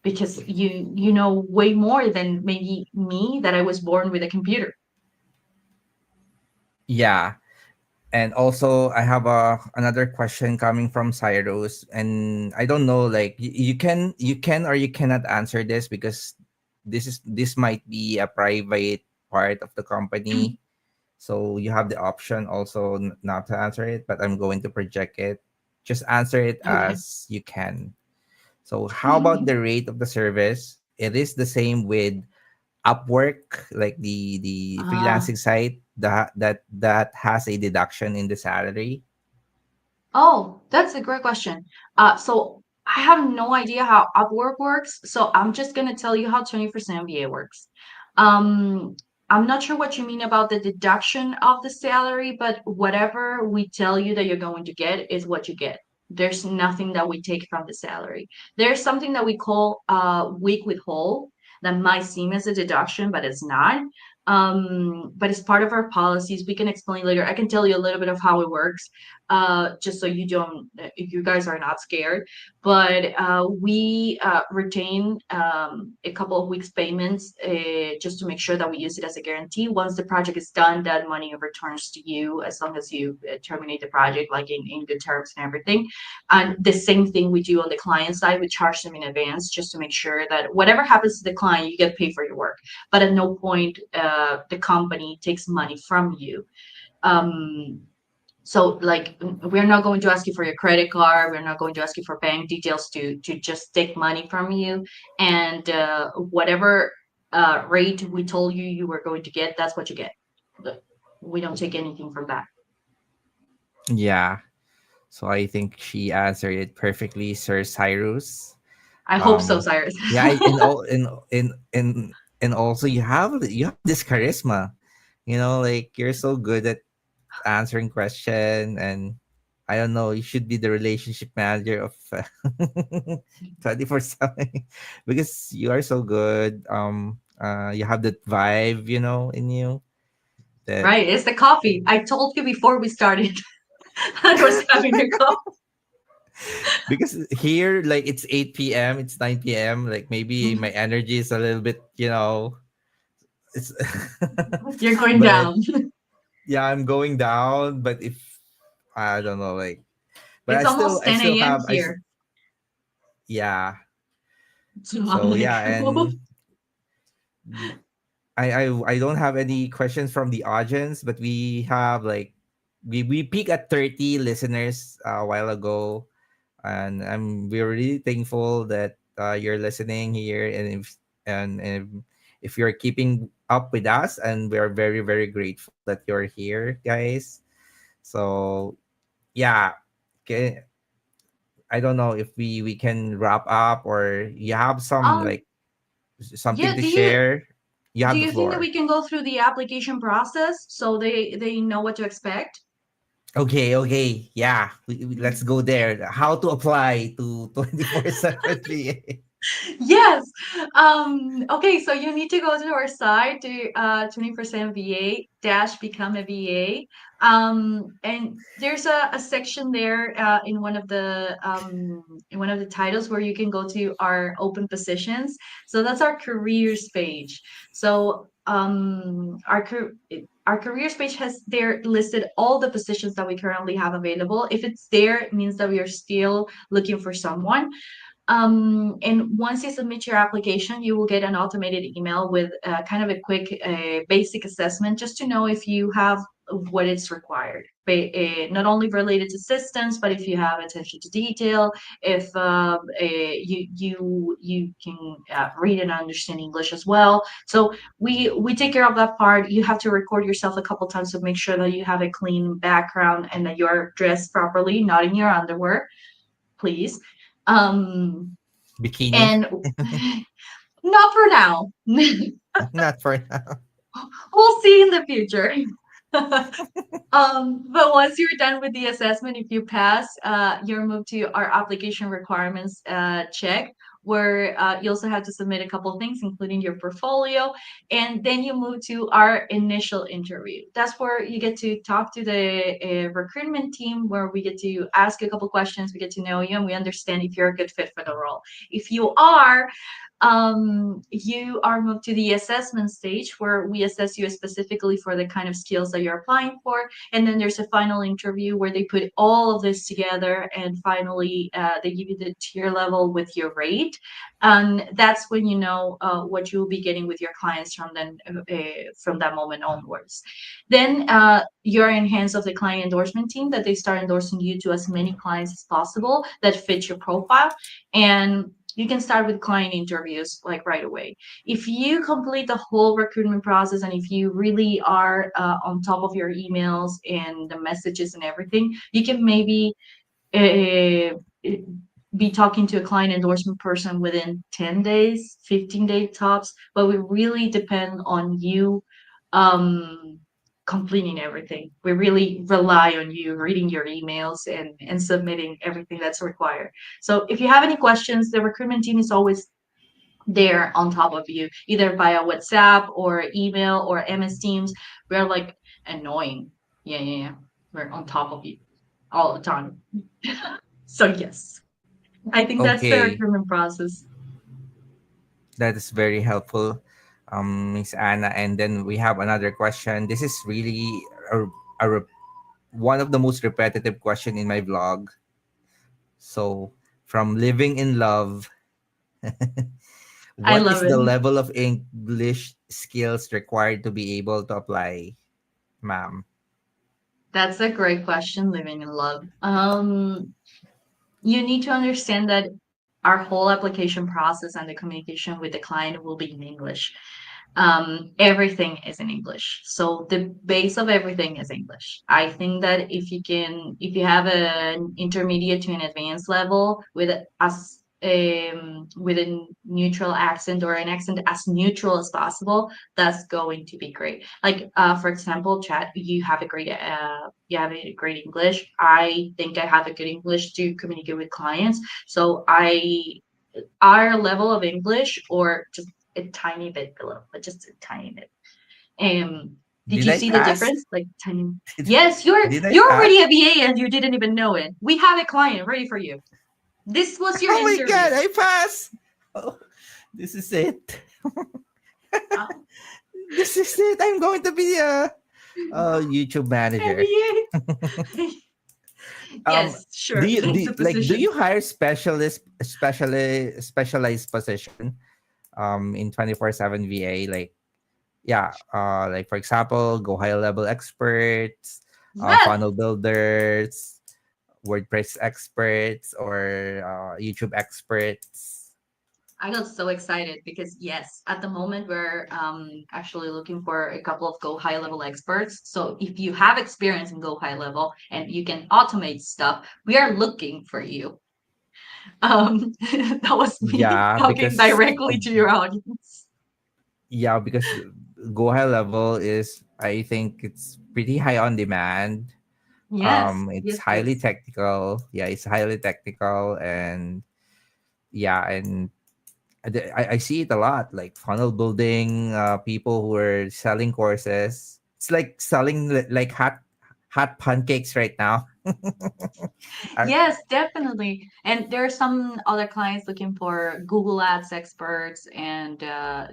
because you know way more than maybe me that I was born with a computer. Yeah. And also, I have another question coming from Cyrus, and I don't know, like you can or you cannot answer this because this might be a private part of the company. So you have the option also not to answer it, but I'm going to project it. Just answer it Okay. as you can. So how about the rate of the service? It is the same with Upwork, like the Ah. freelancing site that has a deduction in the salary. Oh, that's a great question. So I have no idea how Upwork works, so I'm just gonna tell you how 20% MBA works. Um, I'm not sure what you mean about the deduction of the salary, but whatever we tell you that you're going to get is what you get. There's nothing that we take from the salary. There's something that we call week withhold that might seem as a deduction, but it's not. But it's part of our policies. We can explain later. I can tell you a little bit of how it works just so you don't, you guys are not scared. But we retain a couple of weeks payments just to make sure that we use it as a guarantee. Once the project is done, that money returns to you as long as you terminate the project, like in good terms and everything. And the same thing we do on the client side, we charge them in advance just to make sure that whatever happens to the client, you get paid for your work. But at no point the company takes money from you. Um, so like we're not going to ask you for your credit card. We're not going to ask you for bank details to just take money from you. And whatever rate we told you you were going to get, that's what you get. We don't take anything from that. Yeah. So I think she answered it perfectly, Sir Cyrus. I hope so, Um, Cyrus. yeah, and also you have this charisma. You know, like you're so good at answering question, and I don't know, you should be the relationship manager of 24/7 because you are so good. You have that vibe, you know, in you that Right, it's the coffee. I told you before we started. I was having a coffee. because here like it's 8 p.m., it's 9 p.m., like maybe my energy is a little bit, you know, it's You're going but down. yeah, I'm going down, but if I don't know, like, but It's almost I 10 still a.m. have here. yeah. So I'm So like, yeah, and I don't have any questions from the audience, but we have like we peaked at 30 listeners a while ago, and we're really thankful that you're listening here, and if you're keeping up with us, and we're very very grateful that you're here, guys. So yeah, okay, I don't know if we can wrap up or you have some um, like something yeah, to do you share. You Do have the you think that floor. we can go through the application process so they know what to expect? Okay, okay. Yeah, let's go there. How to apply to 24/7 VA. Yes. Okay, so you need to go to our site to 20% VA dash become a VA. And there's a section there in one of the titles where you can go to our open positions. So that's our careers page. So our careers page has there listed all the positions that we currently have available. If it's there, it means that we are still looking for someone. And once you submit your application, you will get an automated email with kind of a quick basic assessment just to know if you have what is required. Not only related to systems, but if you have attention to detail, if you can read and understand English as well. So we take care of that part. You have to record yourself a couple times to make sure that you have a clean background and that you are dressed properly, not in your underwear, please. Um, Bikini? and not for now. Not for now. We'll see in the future. But once you're done with the assessment, if you pass, you're moved to our application requirements check, where you also have to submit a couple of things, including your portfolio, and then you move to our initial interview. That's where you get to talk to the recruitment team, where we get to ask a couple questions, we get to know you, and we understand if you're a good fit for the role. If you are, you are moved to the assessment stage where we assess you specifically for the kind of skills that you're applying for. And then there's a final interview where they put all of this together and finally they give you the tier level with your rate. And that's when you know what you'll be getting with your clients from that moment onwards. Then you're in hands of the client endorsement team that they start endorsing you to as many clients as possible that fit your profile. And you can start with client interviews like right away. If you complete the whole recruitment process and if you really are on top of your emails and the messages and everything, you can maybe uh, be talking to a client endorsement person within 10 days, 15 days tops, but we really depend on you um, completing everything. We really rely on you reading your emails and submitting everything that's required. So if you have any questions, the recruitment team is always there on top of you, either via WhatsApp or email or MS Teams. We're like annoying. Yeah, yeah, yeah. We're on top of you all the time. So yes. I think that's the Okay, recruitment process. that is very helpful, Miss Anna. And then we have another question. This is really a, one of the most repetitive question in my vlog. So, from living in love, I what is love the it. level of English skills required to be able to apply, ma'am? That's a great question, living in love. You need to understand that our whole application process and the communication with the client will be in English. Everything is in English. So the base of everything is English. I think that if you have an intermediate to an advanced level with a neutral accent or an accent as neutral as possible, that's going to be great. Like for example, Chad, you have a great English. I think I have a good English to communicate with clients. So our level of English or just a tiny bit below, but just a tiny bit. Did Did you I see the pass? difference? Like tiny. Did, Yes, did I you're pass? already a VA and you didn't even know it. We have a client ready for you. This was your Oh my interview. god, I pass! Oh, this is it. Oh, This is it. I'm going to be a YouTube manager. VA. Um, Yes, sure. Take the do position. you hire specialized position in 24/7 VA, like, yeah, like for example, go high level experts, Yes. funnel builders, WordPress experts, or YouTube experts? I got so excited because yes, at the moment we're actually looking for a couple of Go High level experts. So if you have experience in Go High level and you can automate stuff, we are looking for you. That was me Yeah, talking because directly to your audience. Yeah, because go high level is, I think it's pretty high on demand. Yes, It's yes, highly yes. technical. Yeah, it's highly technical, and yeah, and I see it a lot, like funnel building, people who are selling courses. It's like selling like hot pancakes right now. I, Yes, definitely. And there are some other clients looking for Google Ads experts, and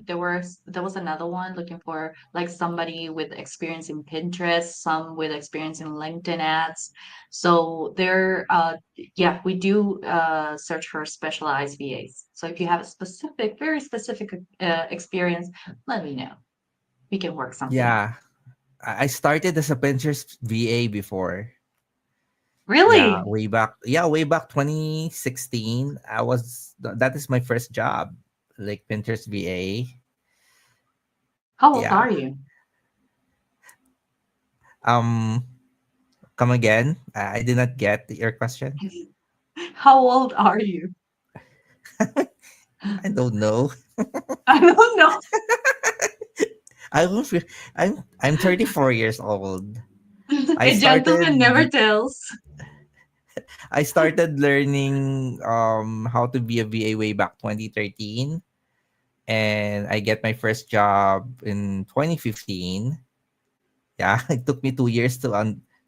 there was another one looking for like somebody with experience in Pinterest, some with experience in LinkedIn ads. So yeah, we do search for specialized VAs. So if you have a specific, very specific experience, let me know. We can work something out. yeah, I started as a Pinterest VA before. Yeah, Really? way back 2016. That is my first job, like Pinterest VA. How old Yeah. are you? Um, Come again. I did not get your question. How old are you? I don't know. I don't know. I don't feel, I'm 34 years old. I A gentleman never started tells. I started learning how to be a VA way back 2013, and I get my first job in 2015. Yeah, it took me 2 years to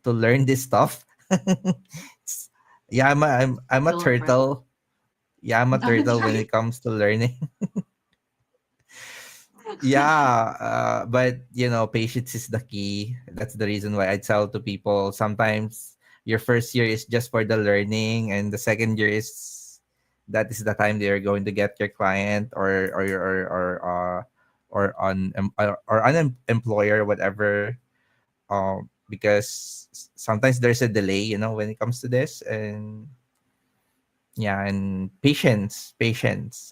learn this stuff. It's- yeah, I'm a Still impressive. turtle. Yeah, I'm a turtle when it comes to learning. Yeah, but patience is the key. That's the reason why I tell to people sometimes your first year is just for the learning, and the second year is that is the time they're going to get your client or an employer, whatever. Because sometimes there's a delay, when it comes to this, and yeah, and patience,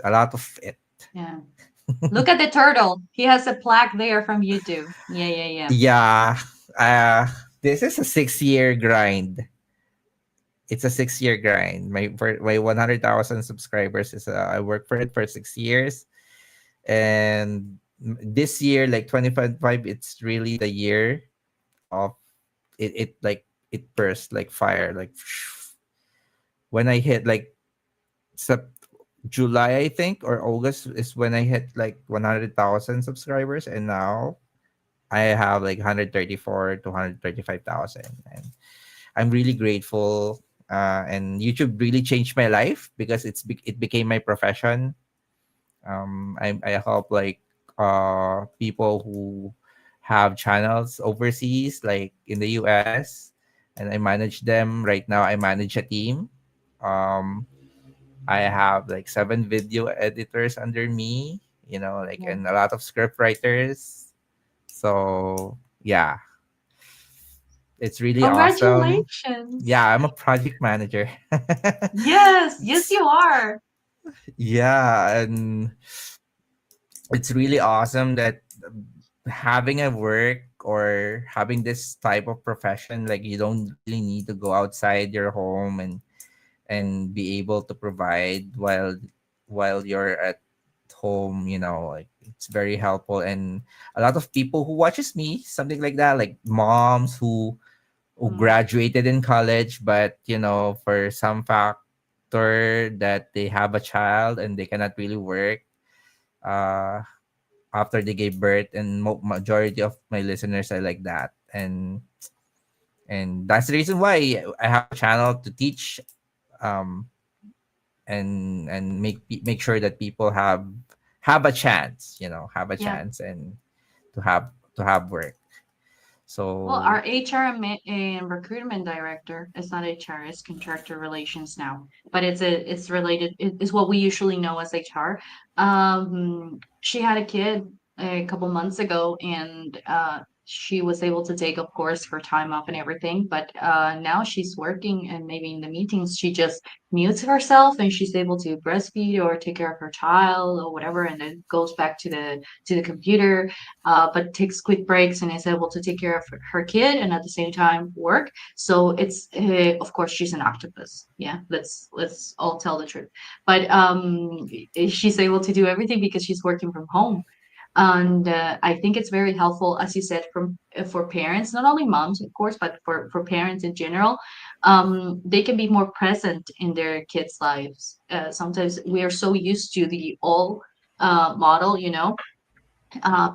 a lot of it. Yeah. Look at the turtle. He has a plaque there from YouTube. Yeah, yeah, yeah. Yeah, this is a 6 year grind. It's a 6 year grind. My 100,000 subscribers is I work for it for 6 years, and this year, like 2025, it's really the year of it. It burst like fire. Like when I hit like Sep- July, I think, or August is when I hit like 100,000 subscribers, and now I have like 134 to 135,000, and I'm really grateful. And YouTube really changed my life because it became my profession. I help like people who have channels overseas, like in the US, and I manage them. Right now, I manage a team. Um, I have like 7 video editors under me, like, Yeah. and a lot of script writers. So yeah, it's really awesome. Congratulations. Yeah, I'm a project manager. Yes, yes, you are. Yeah, and it's really awesome that having a work or having this type of profession, like you don't really need to go outside your home and be able to provide while you're at home, like it's very helpful. And a lot of people who watches me, something like that, like moms who Mm, graduated in college, but for some factor that they have a child and they cannot really work uh after they gave birth, and majority of my listeners are like that, and that's the reason why I have a channel to teach, um and make sure that people have a chance, have a yeah. chance, and to have work. Well, our So HR and recruitment director is not HR, it's contractor relations now, but it's related. It's what we usually know as HR. She had a kid a couple months ago, and she was able to take, of course, her time off and everything. But now she's working, and maybe in the meetings she just mutes herself, and she's able to breastfeed or take care of her child or whatever, and then goes back to the computer, but takes quick breaks and is able to take care of her kid and at the same time work. So it's of course she's an octopus. Yeah, let's all tell the truth. But she's able to do everything because she's working from home. And I think it's very helpful, as you said, from for parents, not only moms, of course, but for parents in general. They can be more present in their kids' lives. Sometimes we are so used to the all model,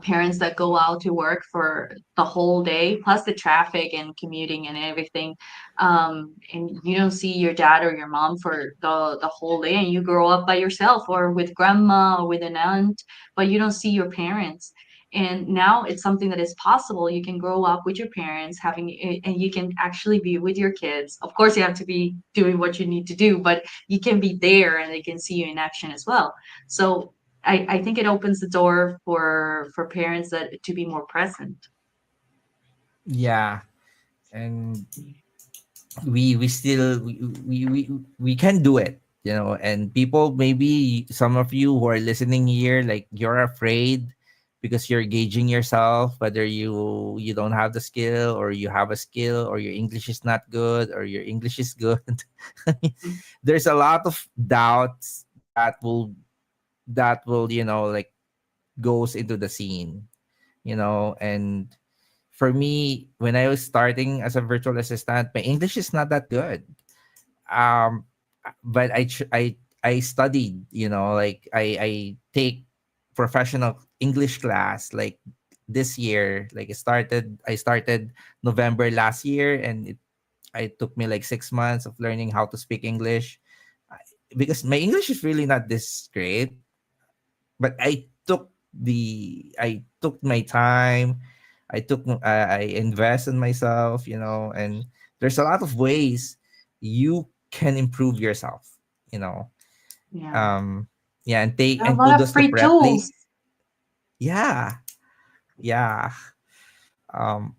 parents that go out to work for the whole day, plus the traffic and commuting and everything. And you don't see your dad or your mom for the whole day, and you grow up by yourself or with grandma or with an aunt, but you don't see your parents. And now it's something that is possible. You can grow up with your parents, and you can actually be with your kids. Of course, you have to be doing what you need to do, but you can be there and they can see you in action as well. So I think it opens the door for parents that to be more present. Yeah, and we still we can do it, and people, maybe some of you who are listening here, like, you're afraid because you're gauging yourself whether you don't have the skill, or you have a skill, or your English is not good, or your English is good. There's a lot of doubts that will like, goes into the scene, and for me, when I was starting as a virtual assistant, my English is not that good. Um, but I studied. Like, I take professional English class, like, this year. Like, I started November last year, and it took me like 6 months of learning how to speak English, because my English is really not this great. But I took my time. I invest in myself, and there's a lot of ways you can improve yourself, you know. Yeah. Um yeah, and take There are a and lot of kudos to free Preply. tools. Yeah. Yeah. Um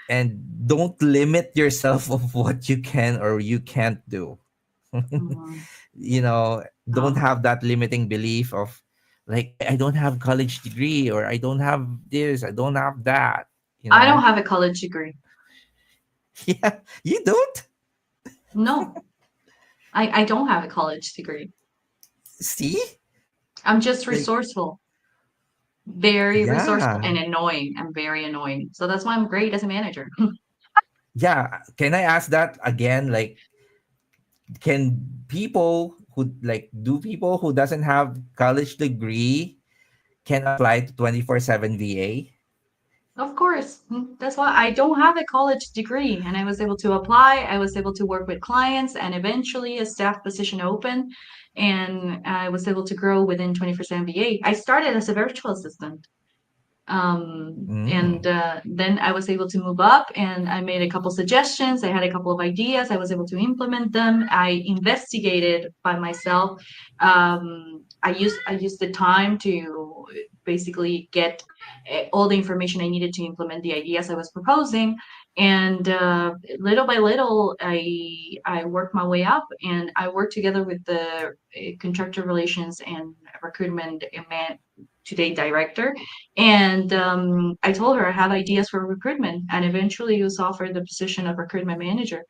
and don't limit yourself of what you can or you can't do. Mhm. Don't No, have that limiting belief of, like, I don't have college degree, or I don't have this, I don't have that, you I don't know. have a college degree. Yeah, you don't. No, I don't have a college degree. See, I'm just like, resourceful, very resourceful yeah, and annoying. I'm very annoying. So that's why I'm great as a manager. yeah. Can I ask that again? Like, can people who doesn't have college degree can apply to 24/7 VA? Of course. That's why I don't have a college degree. And I was able to apply. I was able to work with clients and eventually a staff position open. And I was able to grow within 21st MBA. I started as a virtual assistant. And Mm. then I was able to move up and I made a couple suggestions. I had a couple of ideas. I was able to implement them. I investigated by myself. I used the time to basically get all the information I needed to implement the ideas I was proposing. And little by little, I worked my way up, and I worked together with the contractor relations and recruitment today director. And I told her I have ideas for recruitment, and eventually was offered the position of recruitment manager.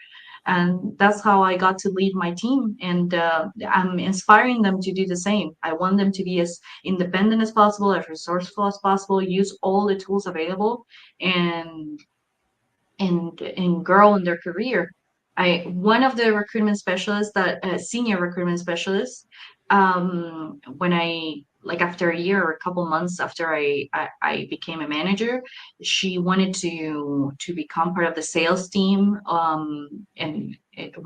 And that's how I got to lead my team. And I'm inspiring them to do the same. I want them to be as independent as possible, as resourceful as possible, use all the tools available, and and grow in their career. I one of the recruitment specialists that senior recruitment specialists, when I like after a year or a couple months after I became a manager, she wanted to become part of the sales team and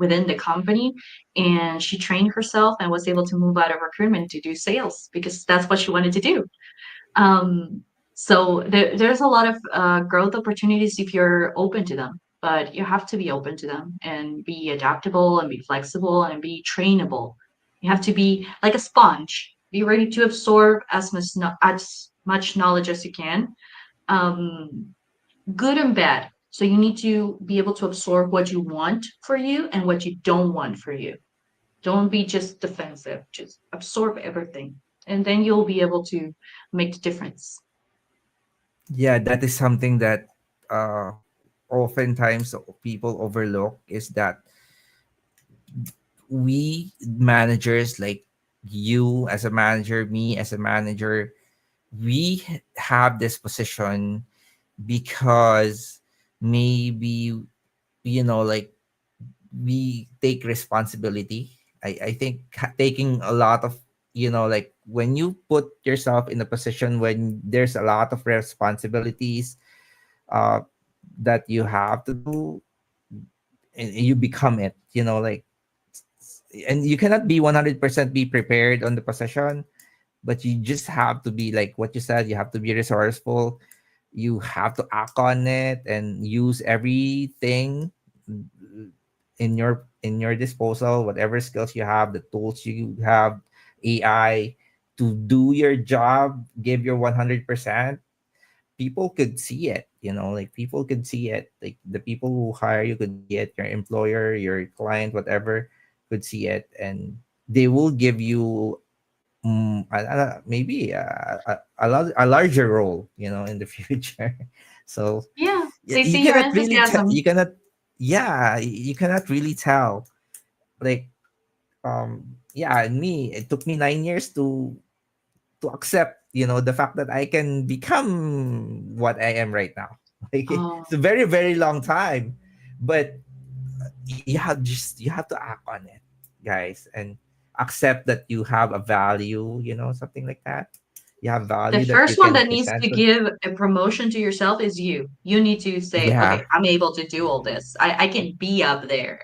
within the company, and she trained herself and was able to move out of recruitment to do sales because that's what she wanted to do. um, so there's a lot of growth opportunities if you're open to them, but you have to be open to them and be adaptable and be flexible and be trainable. You have to be like a sponge. Be ready to absorb as much knowledge as you can, um, good and bad. So you need to be able to absorb what you want for you and what you don't want for you. Don't be just defensive. Just absorb everything, and then you'll be able to make the difference. Yeah, that is something that uh oftentimes people overlook, is that we managers, like, you as a manager, me as a manager, we have this position because maybe, like, we take responsibility. I think taking a lot of, like, when you put yourself in a position when there's a lot of responsibilities uh that you have to do, and you become it, like, and you cannot be 100% be prepared on the position, but you just have to be like what you said, you have to be resourceful, you have to act on it and use everything in your disposal, whatever skills you have, the tools you have, AI, to do your job, give your 100%. People could see it, like, people could see it, like the people who hire you could see it, your employer, your client, whatever, could see it, and they will give you, maybe a larger role, in the future. So Yeah, they you see your cannot really enthusiasm. you cannot, yeah, you cannot really tell, like, yeah, and me, it took me 9 years to accept, the fact that I can become what I am right now. Like, Oh, it's a very, very long time, but you have to act on it, guys, and accept that you have a value, something like that. You have the value that you first one can that needs present to to. give a promotion to yourself is you. You need to say, Yeah, okay, I'm able to do all this. I can be up there.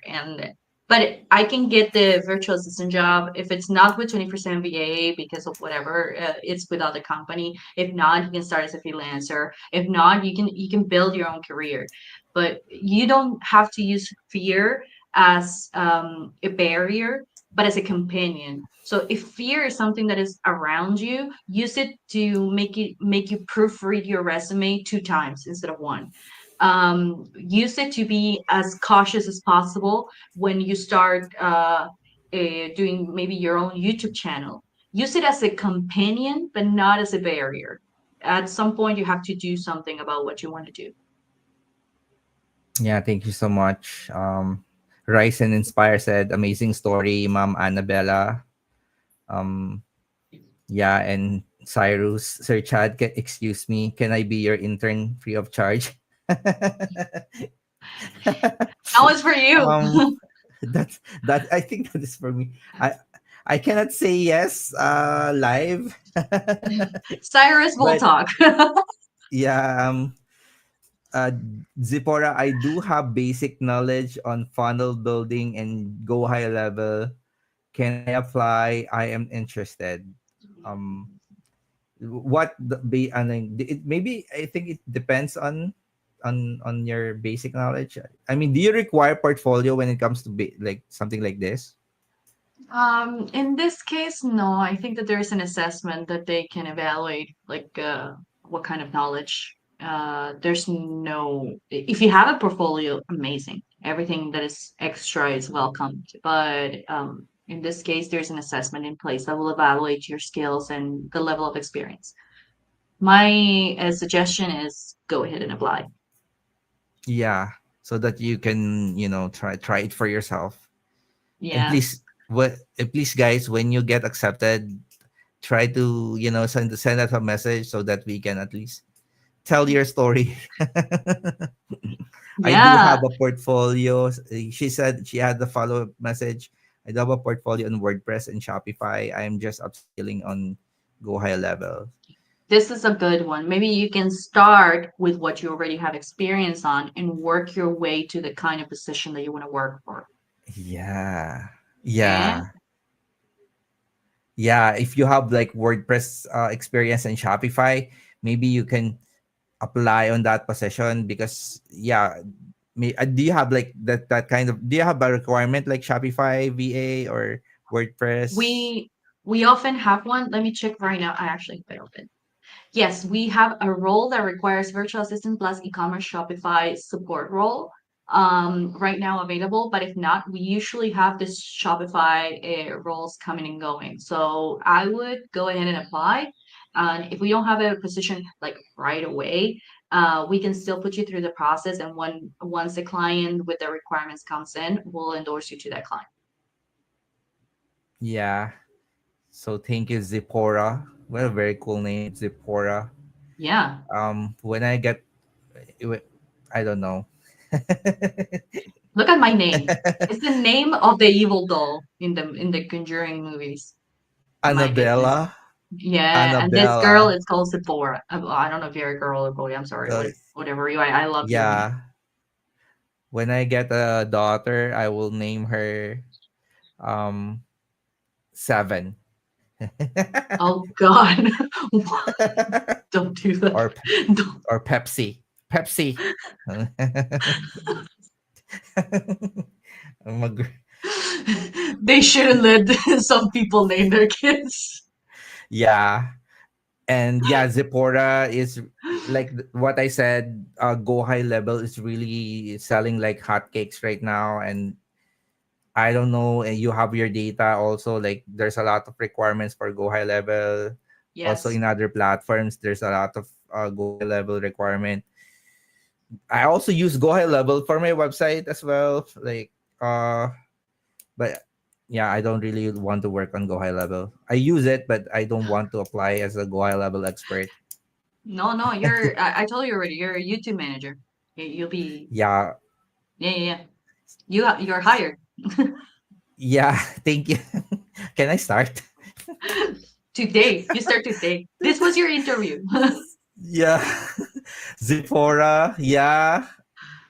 But I can get the virtual assistant job if it's not with 20% VA because of whatever, it's with other company. If not, you can start as a freelancer. If not, you can build your own career. But you don't have to use fear as a barrier, but as a companion. So if fear is something that is around you, use it to make you proofread your resume 2 times instead of one. Use it to be as cautious as possible when you start doing maybe your own YouTube channel. Use it as a companion, but not as a barrier. At some point, you have to do something about what you want to do. yeah, thank you so much. Rise and Inspire said, amazing story, Mom Annabella. um yeah, and Cyrus, Sir Chad, excuse me, can I be your intern free of charge? That was for you. um that I think that is for me. I cannot say yes live. Cyrus will But talk. yeah, uh Zipporah, I do have basic knowledge on funnel building and go high level. Can I apply? I am interested. um what the be I mean, it maybe, I think it depends on your basic knowledge. I mean, do you require portfolio when it comes to like something like this? In this case, no. I think that there's an assessment that they can evaluate, like what kind of knowledge. There's no. If you have a portfolio, amazing. Everything that is extra is welcomed. But in this case, there's an assessment in place that will evaluate your skills and the level of experience. My suggestion is go ahead and apply. Yeah, so that you can, try it for yourself. And please, Yes. please, guys, when you get accepted, try to, send us a message so that we can at least tell your story. I do Yeah. have a portfolio. She said she had the follow-up message. I do have a portfolio on WordPress and Shopify. I'm just upskilling on Go High Level. This is a good one. Maybe you can start with what you already have experience on and work your way to the kind of position that you want to work for. Yeah. Yeah. Yeah. Yeah. If you have like WordPress experience and Shopify, maybe you can apply on that position because, yeah, do you have like that kind of, do you have a requirement like Shopify VA or WordPress? We we often have one. Let me check right now. I actually have it open. Yes, we have a role that requires virtual assistant plus e-commerce Shopify support role right now available. But if not, we usually have this Shopify roles coming and going. So I would go ahead and apply. And if we don't have a position like right away, we can still put you through the process. And once the client with the requirements comes in, we'll endorse you to that client. Yeah. So thank you, Zipporah. What a very cool name, Zipporah. Yeah. When I get, I don't know. Look at my name. It's the name of the evil doll in the Conjuring movies. My goodness. Annabella, Yeah, and this girl Annabella. is called Sephora. I don't know if you're a girl or boy. I'm sorry. Uh, Whatever you. I love your name. yeah, when I get a daughter, I will name her um Seven. Oh God. Don't do that. or Don't. or Pepsi. Pepsi. Mag- They shouldn't let some people name their kids. yeah. And yeah, Zipporah is like what I said, Go High Level is really selling like hotcakes right now. And I don't know, and you have your data also. Like there's a lot of requirements for Go High Level. Also Yes. in other platforms, there's a lot of Go High Level requirement. I also use Go High Level for my website as well. Like but yeah, I don't really want to work on Go High Level. I use it, but I don't want to apply as a Go High Level expert. No, no, I told you already, you're a YouTube manager. You'll be, Yeah, yeah, yeah, yeah. You're hired. yeah. Thank you. Can I start? Today. You start today. This was your interview. Yeah. Zipporah, yeah.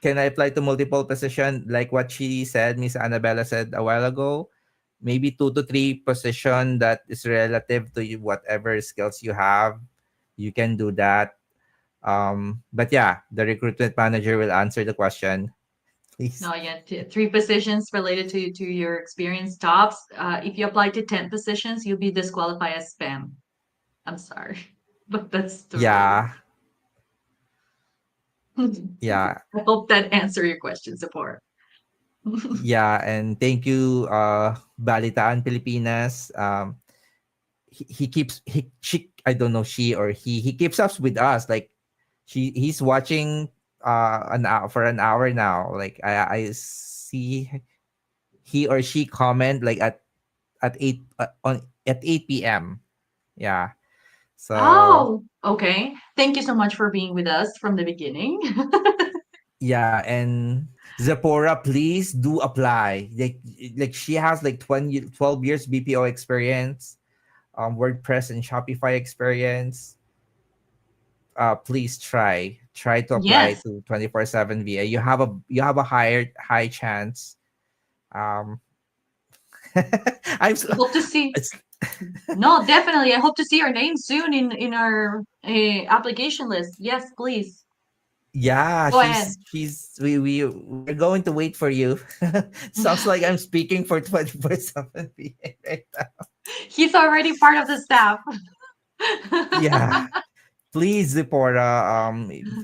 Can I apply to multiple position like what she said, Miss Annabella said a while ago? Maybe 2 to 3 position that is relative to you, whatever skills you have. You can do that. But yeah, the recruitment manager will answer the question, please. No, yeah, three positions related to your experience tops. If you apply to 10 positions, you'll be disqualified as spam. I'm sorry, but that's the rule. Yeah, yeah, I hope that answer your question, support. yeah. And thank you, Balitaan Pilipinas. He keeps he she I don't know, she or he keeps up with us. Like he's watching an hour for an hour now. Like I see he or she comment like at 8 on at 8 p.m. Yeah. So Oh, okay. Thank you so much for being with us from the beginning. yeah, and Zipporah, please do apply. Like she has like 12 years BPO experience, WordPress and Shopify experience. Please try to apply Yes, to 24/7 VA. You have a high chance. Um, I'm I hope to see. it's, No, definitely. I hope to see your name soon in our application list. Yes, please. yeah, Go ahead. we're going to wait for you. Sounds like I'm speaking for 24/7 VA right now. He's already part of the staff. Yeah. Please, Zipporah,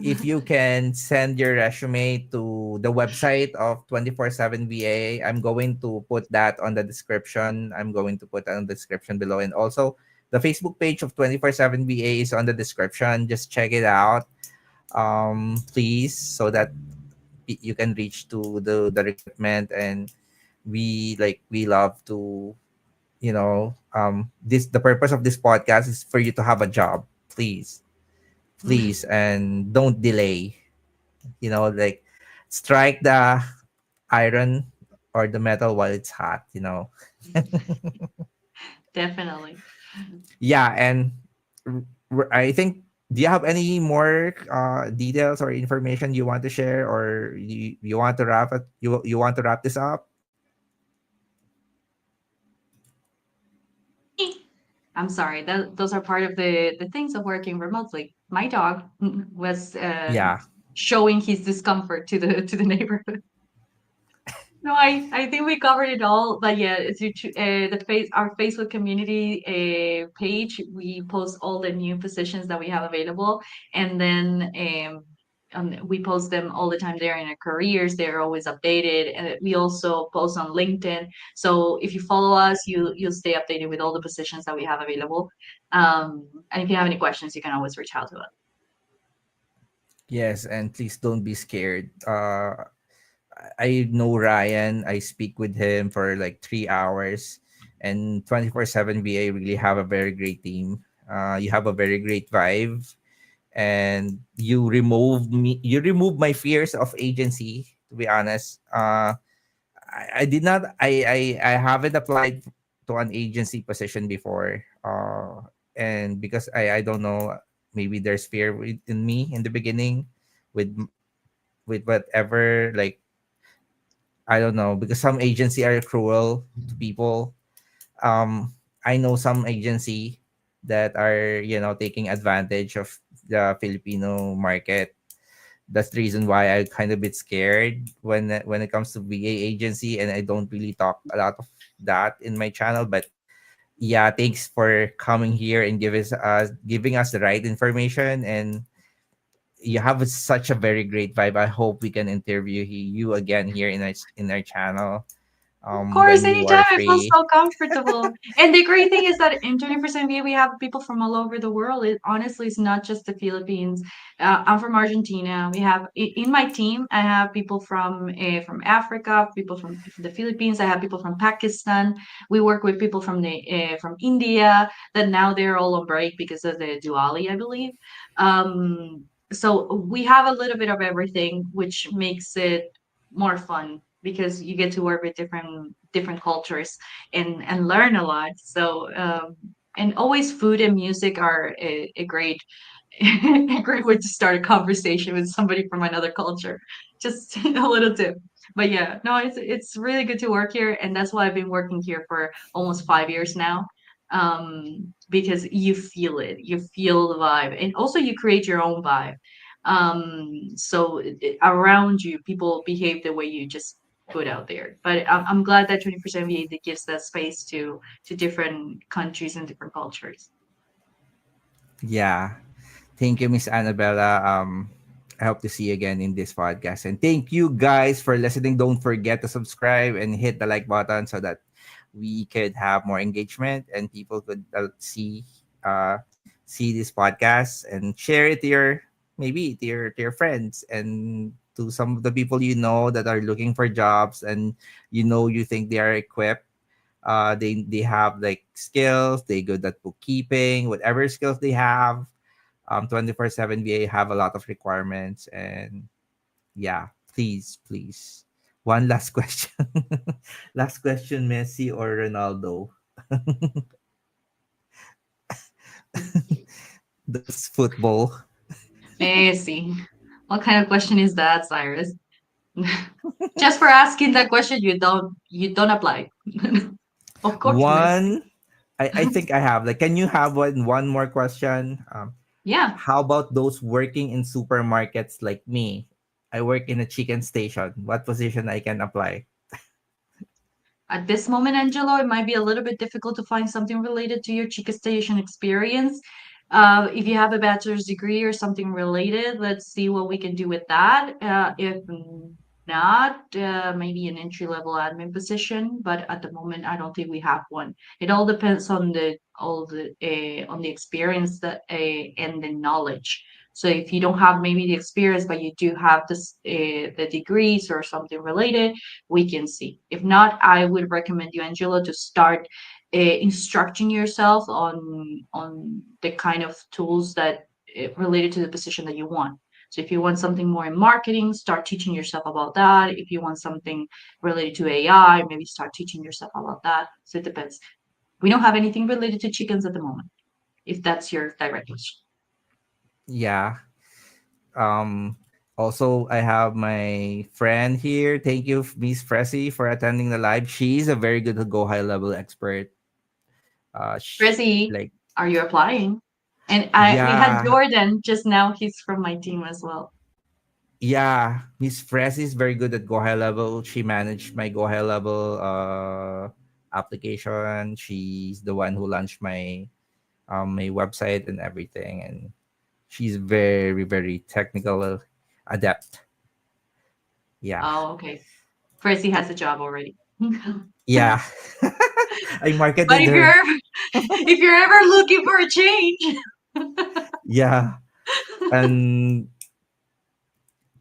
if you can send your resume to the website of 24/7 VA, I'm going to put that on the description. I'm going to put that on the description below. And also, the Facebook page of 24/7 VA is on the description. Just check it out, please, so that you can reach to the recruitment. And we love to, the purpose of this podcast is for you to have a job. Please, and don't delay. Like strike the iron or the metal while it's hot. Definitely. Yeah. And I think, do you have any more details or information you want to share, or you want to wrap it, you want to wrap this up? I'm sorry. Those are part of the things of working remotely. My dog was Yeah. showing his discomfort to the neighborhood. No, I think we covered it all. But yeah, it's our Facebook community page. We post all the new positions that we have available, and then we post them all the time there in our careers. They're always updated, and we also post on LinkedIn. So if you follow us, you'll stay updated with all the positions that we have available. And if you have any questions, you can always reach out to us. Yes, and please don't be scared. I know Ryan. I speak with him for like 3 hours, and 24/7 VA really have a very great team. You have a very great vibe, and you remove my fears of agency. To be honest, I did not I haven't applied to an agency position before, and because I don't know, maybe there's fear in me in the beginning with whatever, like, I don't know, because some agency are cruel to people. I know some agency that are, taking advantage of the Filipino market. That's the reason why I kind of bit scared when it comes to VA agency, and I don't really talk a lot of that in my channel. But yeah, thanks for coming here and giving us the right information. And you have such a very great vibe. I hope we can interview you again here in our channel, Of course, when you anytime are I feel free. so comfortable. And the great thing is that in 20% VA, we have people from all over the world. It honestly is not just the Philippines. I'm from Argentina. We have in my team, I have people from Africa, people from the Philippines. I have people from Pakistan. We work with people from India that now they're all on break because of the Diwali, I believe. So we have a little bit of everything, which makes it more fun because you get to work with different cultures and learn a lot. So and always food and music are a great a great way to start a conversation with somebody from another culture. Just a little tip. But yeah, no, it's really good to work here, and that's why I've been working here for almost 5 years now. Because you feel it, you feel the vibe, and also you create your own vibe. So around you, people behave the way you just put out there. But I'm glad that 20% VAT gives that space to different countries and different cultures. Yeah. Thank you, Miss Annabella. I hope to see you again in this podcast. And thank you guys for listening. Don't forget to subscribe and hit the like button so that we could have more engagement and people could see this podcast and share it to your, maybe to your friends, and to some of the people that are looking for jobs, and you think they are equipped. They have like skills, they good at bookkeeping, whatever skills they have. 24/7 VA have a lot of requirements. And yeah, please, one last question. Last question: Messi or Ronaldo? That's football. Messi. What kind of question is that, Cyrus? Just for asking that question, you don't apply. Of course, Messi. One, I think I have, like, can you have one more question? Yeah. How about those working in supermarkets like me? I work in a chicken station. What position I can apply? At this moment, Angelo, it might be a little bit difficult to find something related to your Chica Station experience. If you have a bachelor's degree or something related, let's see what we can do with that. If not, maybe an entry level admin position, but at the moment, I don't think we have one. It all depends on the experience and the knowledge. So if you don't have maybe the experience, but you do have the degrees or something related, we can see. If not, I would recommend you, Angela, to start instructing yourself on the kind of tools that related to the position that you want. So if you want something more in marketing, start teaching yourself about that. If you want something related to AI, maybe start teaching yourself about that. So it depends. We don't have anything related to chickens at the moment, if that's your direct question. Yeah. Um, Also, I have my friend here. Thank you, Miss Fressy, for attending the live. She's a very good Go High level expert. Rizzy, Like, are you applying? And we had yeah, Jordan just now. He's from my team as well. yeah. Miss Fressy is very good at Go High level. She managed my Go High level application. She's the one who launched my website and everything. And she's very, very technical, adept. Yeah. Oh, okay. First, he has a job already. Yeah. I But marketed if you're her. ever if you're ever looking for a change, Yeah. And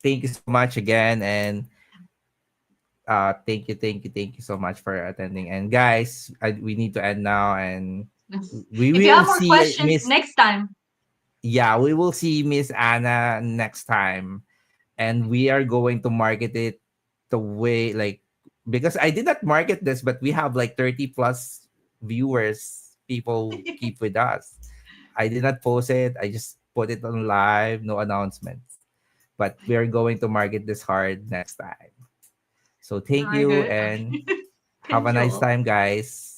thank you so much again. And thank you so much for attending. And guys, we need to end now. And We If you will have more see questions Miss. next time, Yeah, we will see Miss Anna next time, and we are going to market it the way like, because I did not market this, but we have like 30 plus viewers, people keep with us. I did not post it. I just put it on live, no announcements. But we are going to market this hard next time. So thank very you good. and have a Thank you nice all. time, guys.